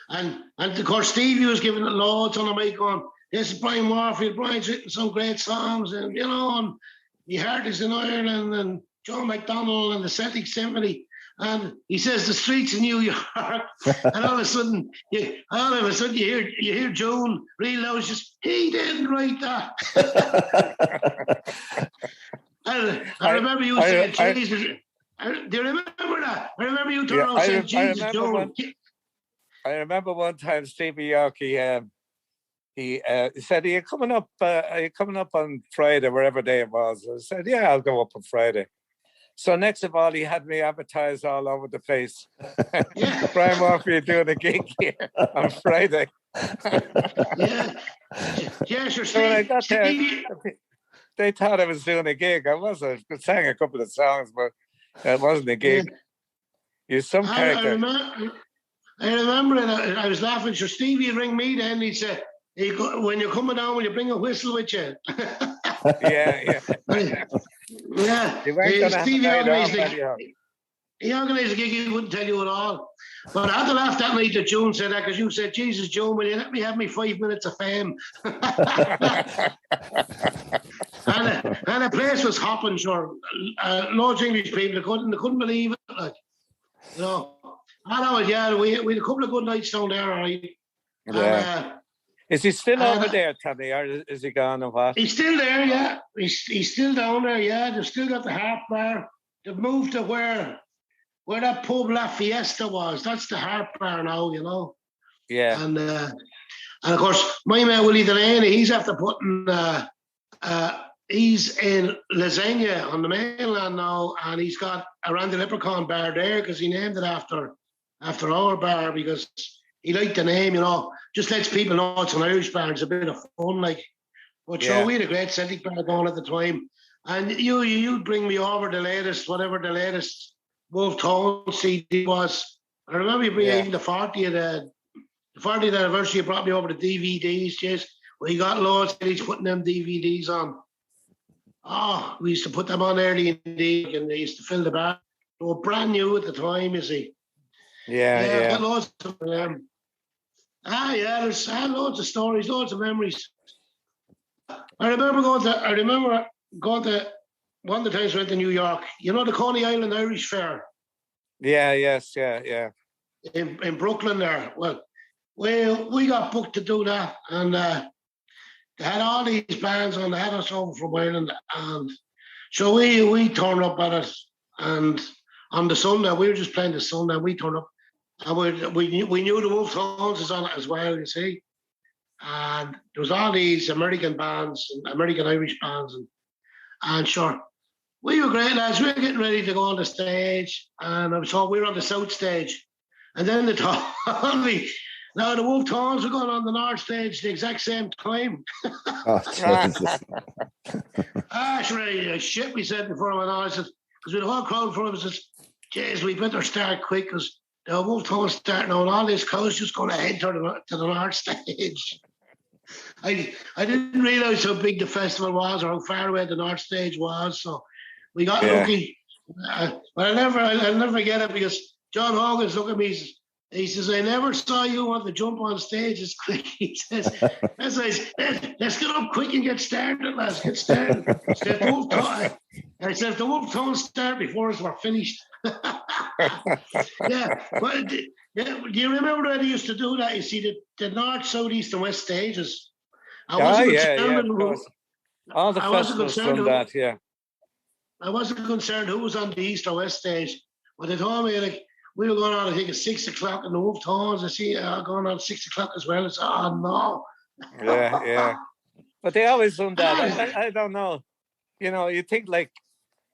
and of course Stevie was giving it loads on the mic on. This is Brian Warfield. Brian's written some great songs, and you know, and the Heart is in Ireland, and John McDonnell and the Celtic Symphony. And he says the streets of New York, and all of a sudden you hear Joan real loud, just he didn't write that. I remember you saying Jesus. Do you remember that? I remember you turning around saying Jesus, Joan. I remember one time Stevie York, he said, "Are you coming up on Friday, wherever day it was?" I said, "Yeah, I'll go up on Friday." So next of all, he had me advertised all over the place. Brian Murphy doing a gig here on Friday. Sure. So when I got there, they thought I was doing a gig. I sang a couple of songs, but it wasn't a gig. You're some character. I remember it. I was laughing. So Stevie would ring me then. He'd say, "When you're coming down, will you bring a whistle with you?" Yeah. Stevie organised the gig. He wouldn't tell you at all. But I had to laugh that night that June said that, because you said, "Jesus, June, will you let me have me 5 minutes of fame?" and the place was hopping, sure. Loads of English people, they couldn't believe it. Like, you know. I know, we had a couple of good nights down there, all right. Yeah. Is he still over there, Tommy, or is he gone or what? He's still there, yeah. He's still down there, yeah. They've still got the Harp Bar. They've moved to where that pub La Fiesta was. That's the Harp Bar now, you know. Yeah. And of course, my man Willie Delaney, he's after putting he's in Lasagna on the mainland now, and he's got a Randy Leprechaun bar there because he named it after our bar, because he liked the name, you know. Just lets people know it's an Irish bar. It's a bit of fun, like. But sure, we had a great Celtic bar going at the time. And you'd bring me over whatever the latest Wolfetones CD was. I remember you bringing the 40th anniversary. You brought me over the DVDs, Jess. We got loads of these putting them DVDs on. Oh, we used to put them on early in the day, and they used to fill the bar. They were brand new at the time, you see. Yeah. Got loads of them. There's loads of stories, loads of memories. I remember going to one of the times we went to New York. You know the Coney Island Irish Fair? Yeah. In Brooklyn there. Well, we got booked to do that, and they had all these bands on. They had us over from Ireland, and so we turned up at it. And on the Sunday, we were just playing the Sunday. We turned up, and we knew the Wolfetones was on it as well. You see, and there was all these American bands and American Irish bands, and sure, we were great lads. We were getting ready to go on the stage, and I was told we were on the south stage, and then they told me, now the Wolfetones were going on the north stage the exact same time. Oh, Jesus. Sure, shit, we said before I went on. I said, because we had a whole crowd for us, says, "Jeez, we better start quick, because the Wolfetones starting on all this coast just going to head to the north stage." I didn't realise how big the festival was or how far away the North Stage was. So we got lucky. But I'll never forget it because John Hogan's look at me. He says, I never saw you want to jump on stage as quick. He says, let's get up quick and get started, lads. Get started. I said, if the Wolfetones start before us, we're finished. Yeah. But do you remember that he used to do that? You see, the North, South, East, and West stages. All the festivals done that, yeah. I wasn't concerned who was on the East or West stage. But they told me, like, we were going on, I think, at 6 o'clock in the Wolfetones. I see going on at 6 o'clock as well. It's, oh, no. Yeah. But they always done that. I don't know. You know, you think, like,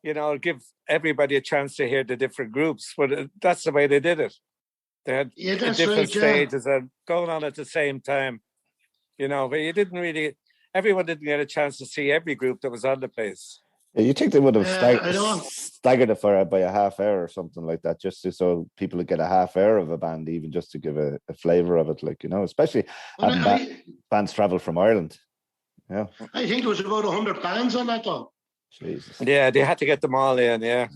you know, give everybody a chance to hear the different groups. But that's the way they did it. They had different stages and going on at the same time. You know, but everyone didn't get a chance to see every group that was on the place. Yeah, you think they would have staggered it by a half hour or something like that, just so people would get a half hour of a band, even just to give a flavour of it, like, you know, especially having bands travel from Ireland. Yeah, I think there was about 100 bands on that, though. Jesus. Yeah, they had to get them all in, yeah.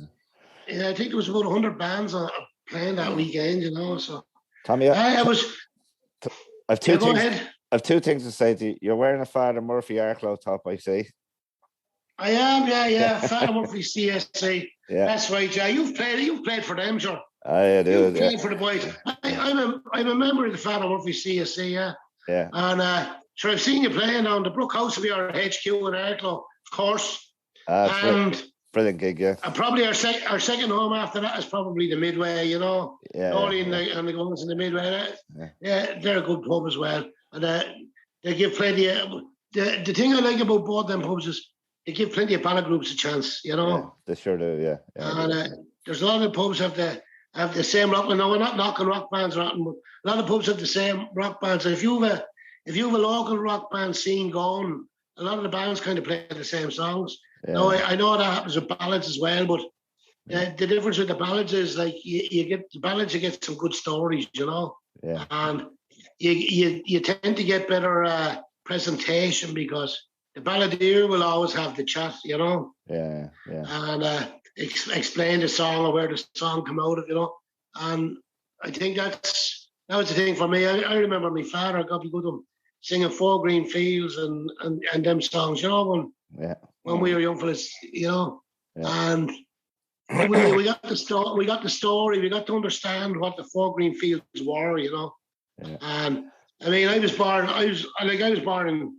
Yeah, I think there was about 100 bands playing that weekend, you know, so. Tommy, I have two things to say to you. You're wearing a Father Murphy Arklow top, I see. I am, yeah. Father Murphy CSA. Yeah. That's right, yeah. You've played for them, sure. I do. You've played for the boys. I'm a member of the Father Murphy CSA, yeah. Yeah. And sure, I've seen you playing on the Brook House of your HQ in Arklow, of course. And brilliant gig, yeah. And probably our second home after that is probably the Midway, you know. Yeah. Only and the guns in the Midway. Yeah, they're a good pub as well. And they give plenty of the thing I like about both them pubs is they give plenty of ballad groups a chance, you know. Yeah, they sure do, yeah. And there's a lot of pubs have the same rock. No, we're not knocking rock bands or anything, but a lot of pubs have the same rock bands. So if you have a local rock band scene going, a lot of the bands kind of play the same songs. Yeah. No, I know that happens with ballads as well, but the difference with the ballads is like you get the ballads, you get some good stories, you know. Yeah. And you tend to get better presentation because the balladeer will always have the chat, you know. Yeah. And explain the song or where the song come out of, you know. And I think that was the thing for me. I remember my father got me good at singing Four Green Fields and them songs, you know, when we were young fellas, you know. Yeah. And we got the story, we got to understand what the Four Green Fields were, you know. Yeah. And I mean, I was born in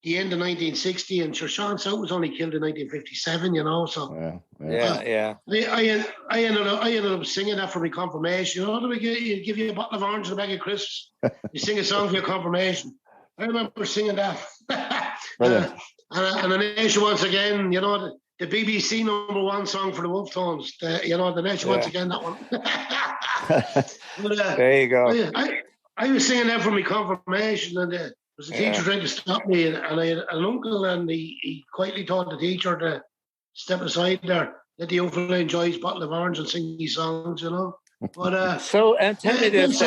the end of 1960, and Sean South was only killed in 1957, you know. So yeah. I ended up singing that for my confirmation. You know, you give you a bottle of orange and a bag of crisps. You sing a song for your confirmation. I remember singing that. And the nation once again, you know, the BBC #1 song for the Wolfetones. The nation once again, that one. But, there you go. I was singing that for my confirmation, and there was a teacher trying to stop me, and I had an uncle, and he quietly told the teacher to step aside there, let the young fella enjoy his bottle of orange and sing these songs, you know. But so, tell me this: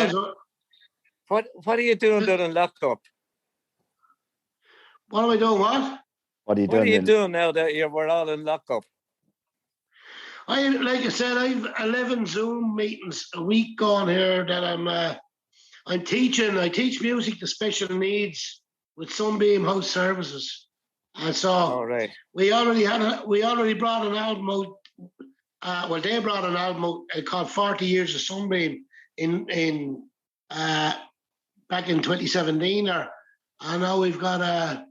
what are you doing during lockup? What am I doing? What are you doing? What are you doing now that we're all in lockup? Like I said, I've 11 Zoom meetings a week going here that I'm teaching. I teach music to special needs with Sunbeam House Services, and so we already brought an album out. They brought an album out called 40 Years of Sunbeam in back in 2017, and now we've got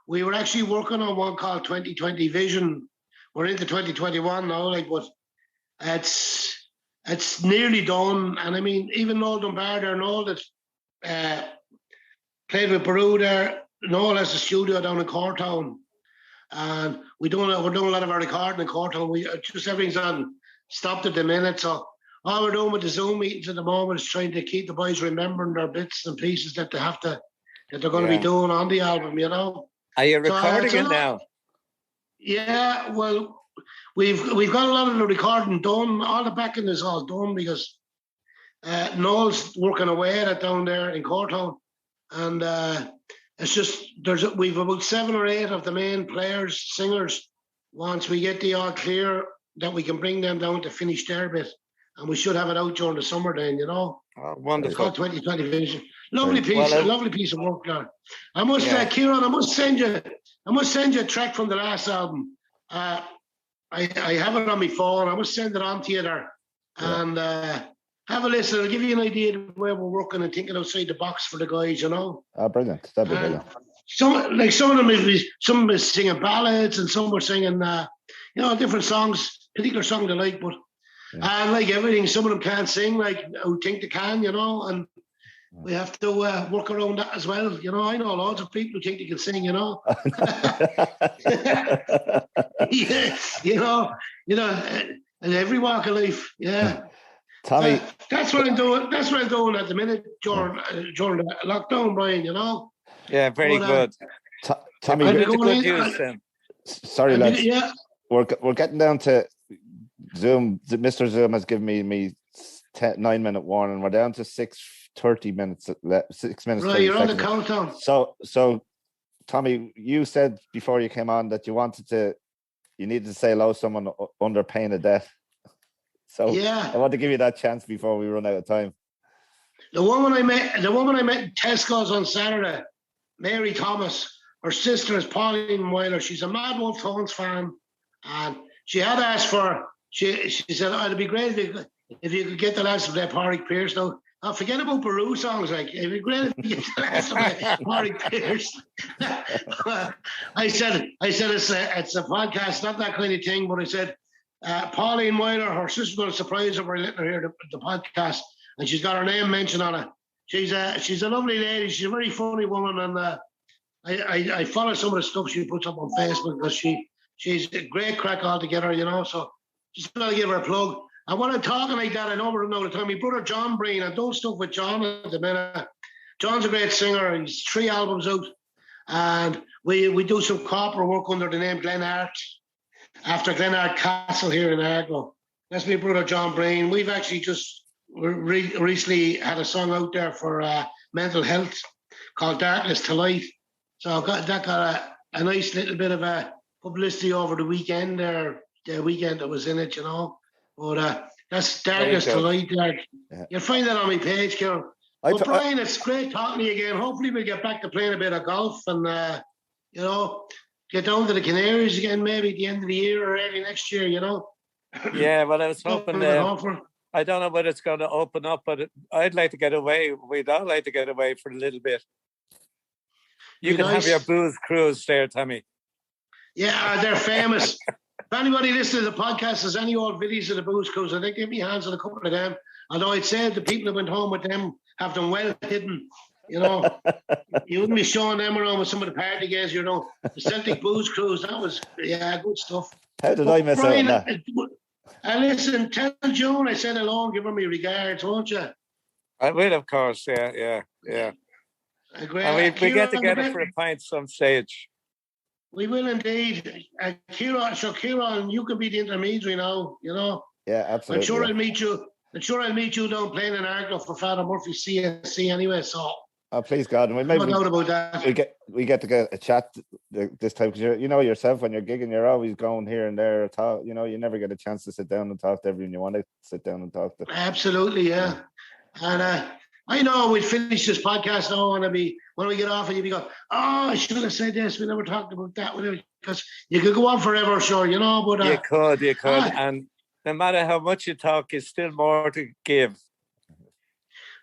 we were actually working on one called 2020 Vision. We're into 2021 now, but it's nearly done. And I mean, even Noel Dunbar there, Noel that played with Boru there, Noel has a studio down in Cortown. And we're doing a lot of our recording in Cortown. Everything's on stopped at the minute. So all we're doing with the Zoom meetings at the moment is trying to keep the boys remembering their bits and pieces that they're going to be doing on the album, you know. Are you recording it now? Yeah, well, we've got a lot of the recording done. All the backing is all done because Noel's working away at it down there in Cortown, and It's just we've about 7 or 8 of the main players, singers. Once we get the all clear, that we can bring them down to finish their bit, and we should have it out during the summer. Then Oh, wonderful. It's called 2020 Vision. Lovely piece of work there. I must, Kieran, I must send you a track from the last album. I have it on my phone. I must send it on to you there, and have a listen. It'll give you an idea of where we're working and thinking outside the box for the guys. Oh, brilliant! That'd be brilliant. Some of them is singing ballads, and some were singing, different songs, particular song they like. But like everything, some of them can't sing like who think they can, and we have to work around that as well. I know lots of people who think they can sing, in every walk of life, Tommy, that's what I'm doing. That's what I'm doing at the minute during the lockdown, Brian. Yeah, very good. Tommy, good news, sorry, lads. Yeah. We're getting down to Zoom. Mr. Zoom has given me 9-minute warning. We're down to 6:30 minutes. 6 minutes. Right, you're on the countdown. So, Tommy, you said before you came on that you needed to say hello to someone under pain of death. So I want to give you that chance before we run out of time. The woman I met in Tesco's on Saturday, Mary Thomas. Her sister is Pauline Weiler. She's a mad Wolfetones fan, and she had asked for. She said, "It'd be great if you could get the last of that Pádraig Pearse." Now, forget about Boru songs. Like, it'd be great if you get the last of that Pádraig Pearse. I said it's a podcast, not that kind of thing. But I said, Pauline Weiler, her sister's going to surprise her by letting her hear the podcast, and she's got her name mentioned on it. She's a lovely lady. She's a very funny woman, and I follow some of the stuff she puts up on Facebook because she's a great crack altogether, So just got to give her a plug. And when I'm talking like that, I know all the time. My brother John Breen, I do stuff with John at the minute. John's a great singer. He's 3 albums out, and we do some corporate work under the name Glenart, after Glenart Castle here in Argo. That's my brother John Breen. We've actually just recently had a song out there for mental health called Darkness to Light. So that got a nice little bit of a publicity over the weekend there, the weekend that was in it, But that's Darkness to Light there. Yeah. You'll find that on my page, Kieran. But Brian, it's great talking to you again. Hopefully we'll get back to playing a bit of golf and, get down to the Canaries again maybe at the end of the year or early next year, Yeah, well, I was hoping I don't know whether it's going to open up, but I'd like to get away. We'd all like to get away for a little bit. You can have your booze cruise there, Tommy. Yeah, they're famous. If anybody listening to the podcast has any old videos of the booze cruise, I think give me hands on a couple of them. Although I'd say the people who went home with them have them well hidden. You wouldn't be showing them around with some of the party guys, The Celtic booze cruise, that was, good stuff. How did I miss out on that? Listen, tell Joan I said hello and give her my regards, won't you? I will, of course, yeah. And we get together for a pint some stage. We will indeed. Kieran, you can be the intermediary now, Yeah, absolutely. I'm sure I'll meet you down playing in Argo for Father Murphy CSC anyway, so. Oh, please God. And no doubt about that. We get to get a chat this time because yourself when you're gigging, you're always going here and there. You never get a chance to sit down and talk to everyone you want to sit down and talk to. Absolutely, yeah. And I know we'd finish this podcast now and when we get off and you'd be going, I should have said this. We never talked about that. Because you could go on forever, sure, But you could. And no matter how much you talk, it's still more to give.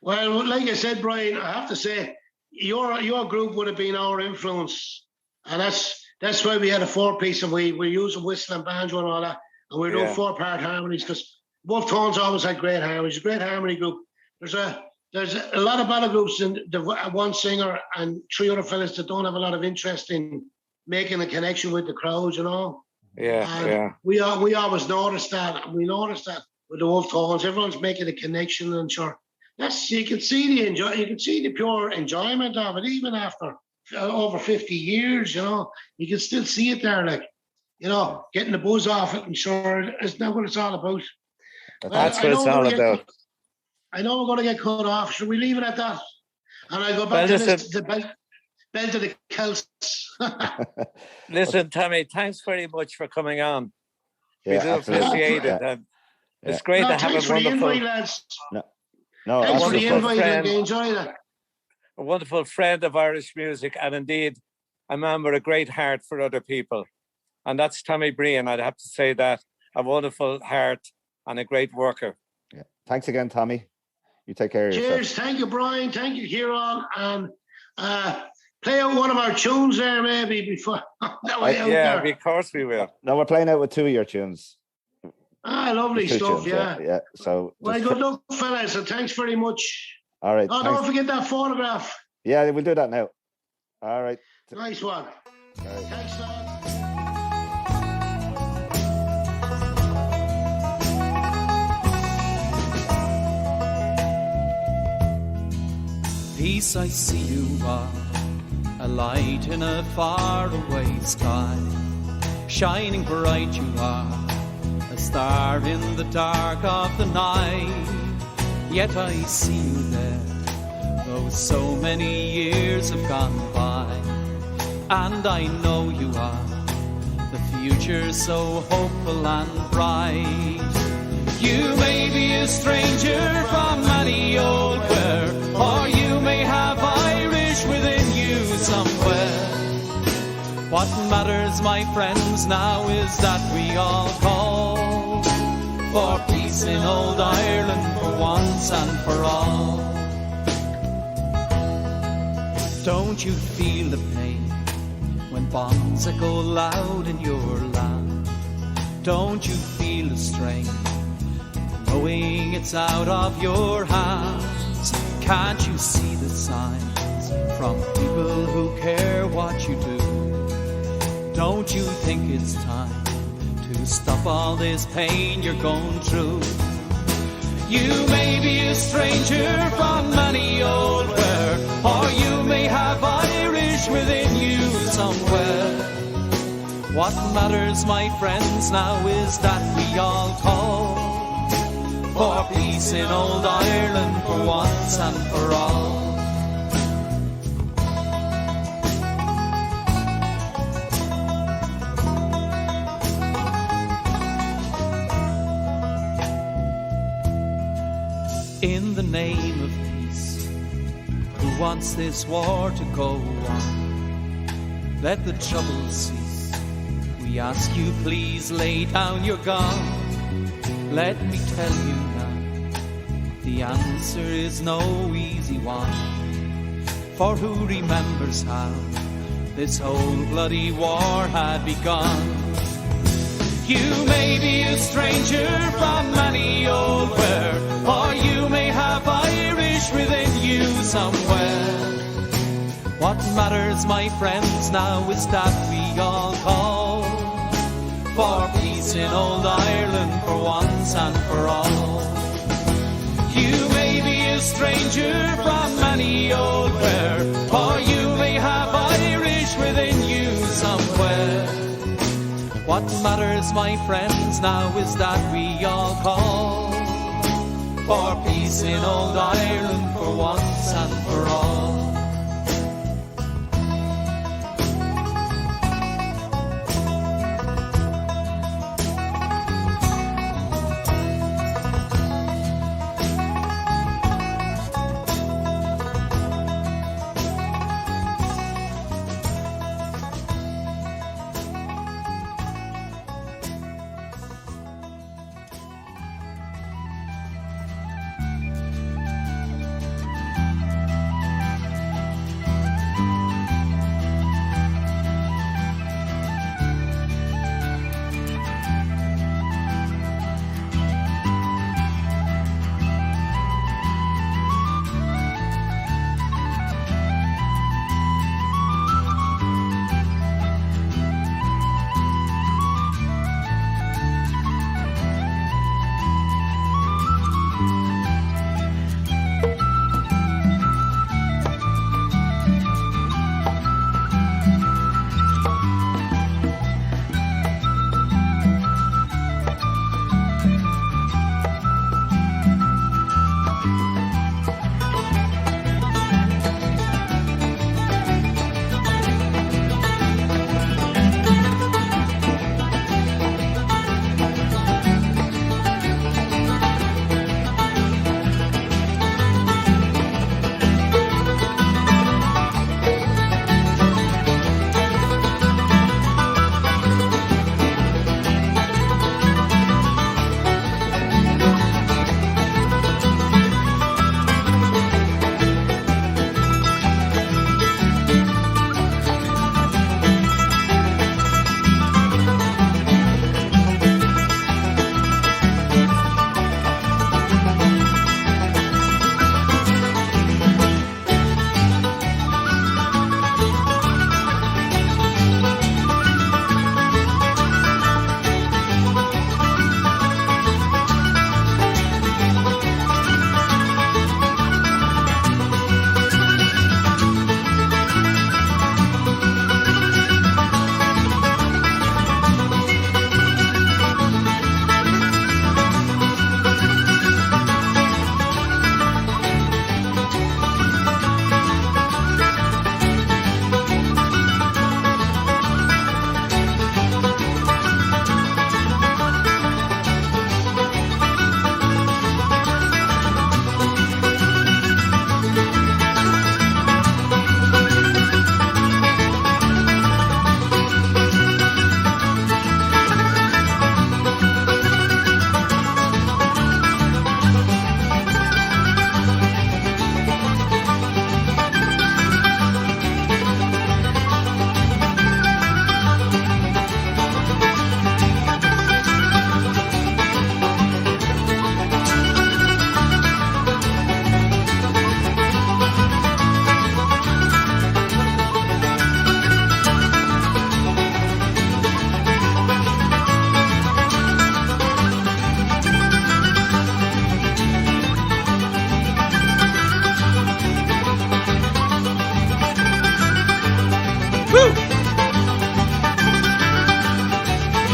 Well, like I said, Brian, I have to say, your group would have been our influence. And that's why we had a 4-piece and we're using whistle and banjo and all that. And we're doing 4-part harmonies because Wolfetones always had great harmonies, a great harmony group. There's a lot of ballad groups and one singer and 3 other fellas that don't have a lot of interest in making a connection with the crowd, Yeah. We always noticed that. And we noticed that with the Wolfetones, everyone's making a connection and sure. You can see the pure enjoyment of it, even after over 50 years. You can still see it there, getting the buzz off it, and sure, it's not what it's all about. That's what it's all about. I know we're going to get cut off. Should we leave it at that? And I go back to belt of the Celts. Listen, Tommy, thanks very much for coming on. We do absolutely. appreciate it. And it's great to have thanks a for the wonderful... invite, lads. No, thanks for the invite. friend. I enjoyed it. A wonderful friend of Irish music, and indeed a man with a great heart for other people. And that's Tommy Breen. I'd have to say that. A wonderful heart and a great worker. Yeah. Thanks again, Tommy. You take care of yourself. Cheers. Thank you, Brian. Thank you, Kieran. And play out one of our tunes there, maybe, before. Of course we will. No, we're playing out with 2 of your tunes. Lovely stuff, tunes, yeah. So, well, good luck, fellas, and thanks very much. All right. Don't forget that photograph. Yeah, we'll do that now. All right. Nice one. Right. Thanks, lad. Peace, I see you are a light in a faraway sky. Shining bright you are, a star in the dark of the night. Yet I see you there, though so many years have gone by. And I know you are the future so hopeful and bright. You may be a stranger from any old where, or you may have Irish within you somewhere. What matters, my friends, now is that we all call for peace in old Ireland for once and for all. Don't you feel the pain when bombs echo loud in your land? Don't you feel the strain knowing it's out of your hands? Can't you see the signs from people who care what you do? Don't you think it's time to stop all this pain you're going through? You may be a stranger from any old where, or you may have Irish within you somewhere. What matters, my friends, now is that we all call for peace in old Ireland for once and for all. In the name of peace, who wants this war to go on? Let the trouble cease. We ask you, please lay down your gun. Let me tell you now, the answer is no easy one. For who remembers how this whole bloody war had begun? You may be a stranger from any old where, or you may have Irish within you somewhere. What matters, my friends, now is that we all call for peace in old Ireland for once and for all. You may be a stranger from any old where, or you may have Irish within you somewhere. What matters, my friends, now is that we all call for peace in old Ireland for once and for all.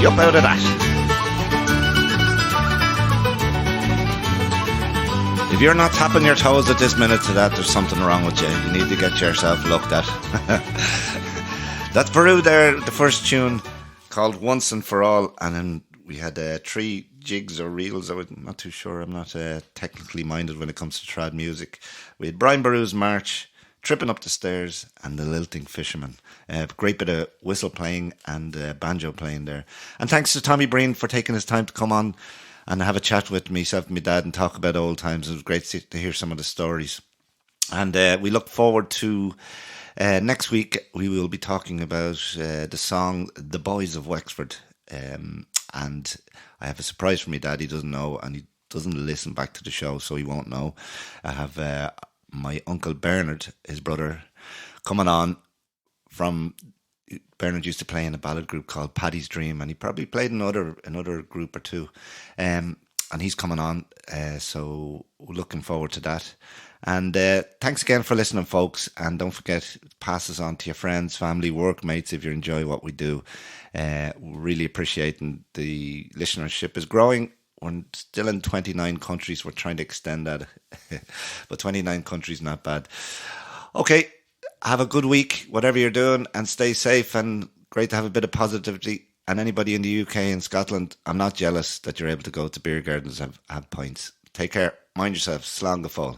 you up out of that. If you're not tapping your toes at this minute to that, there's something wrong with you. You need to get yourself looked at. That's Boru there, the first tune called Once and For All. And then we had 3 jigs or reels. I'm not too sure. I'm not technically minded when it comes to trad music. We had Brian Boru's March, Tripping Up the Stairs, and The Lilting Fisherman. Great bit of whistle playing and banjo playing there. And thanks to Tommy Breen for taking his time to come on and have a chat with myself and my dad and talk about old times. It was great to hear some of the stories. And we look forward to next week. We will be talking about the song The Boys of Wexford. And I have a surprise for my dad. He doesn't know, and he doesn't listen back to the show, so he won't know. I have my uncle Bernard, his brother, coming on from... Bernard used to play in a ballad group called Paddy's Dream, and he probably played another group or two. And he's coming on, so we're looking forward to that. And thanks again for listening, folks. And don't forget, pass this on to your friends, family, workmates if you enjoy what we do. We're really appreciating the listenership is growing. We're still in 29 countries. We're trying to extend that. But 29 countries, not bad. Okay. Have a good week, whatever you're doing, and stay safe, and great to have a bit of positivity. And anybody in the UK and Scotland, I'm not jealous that you're able to go to beer gardens and have pints. Take care. Mind yourself. Slán go fóill.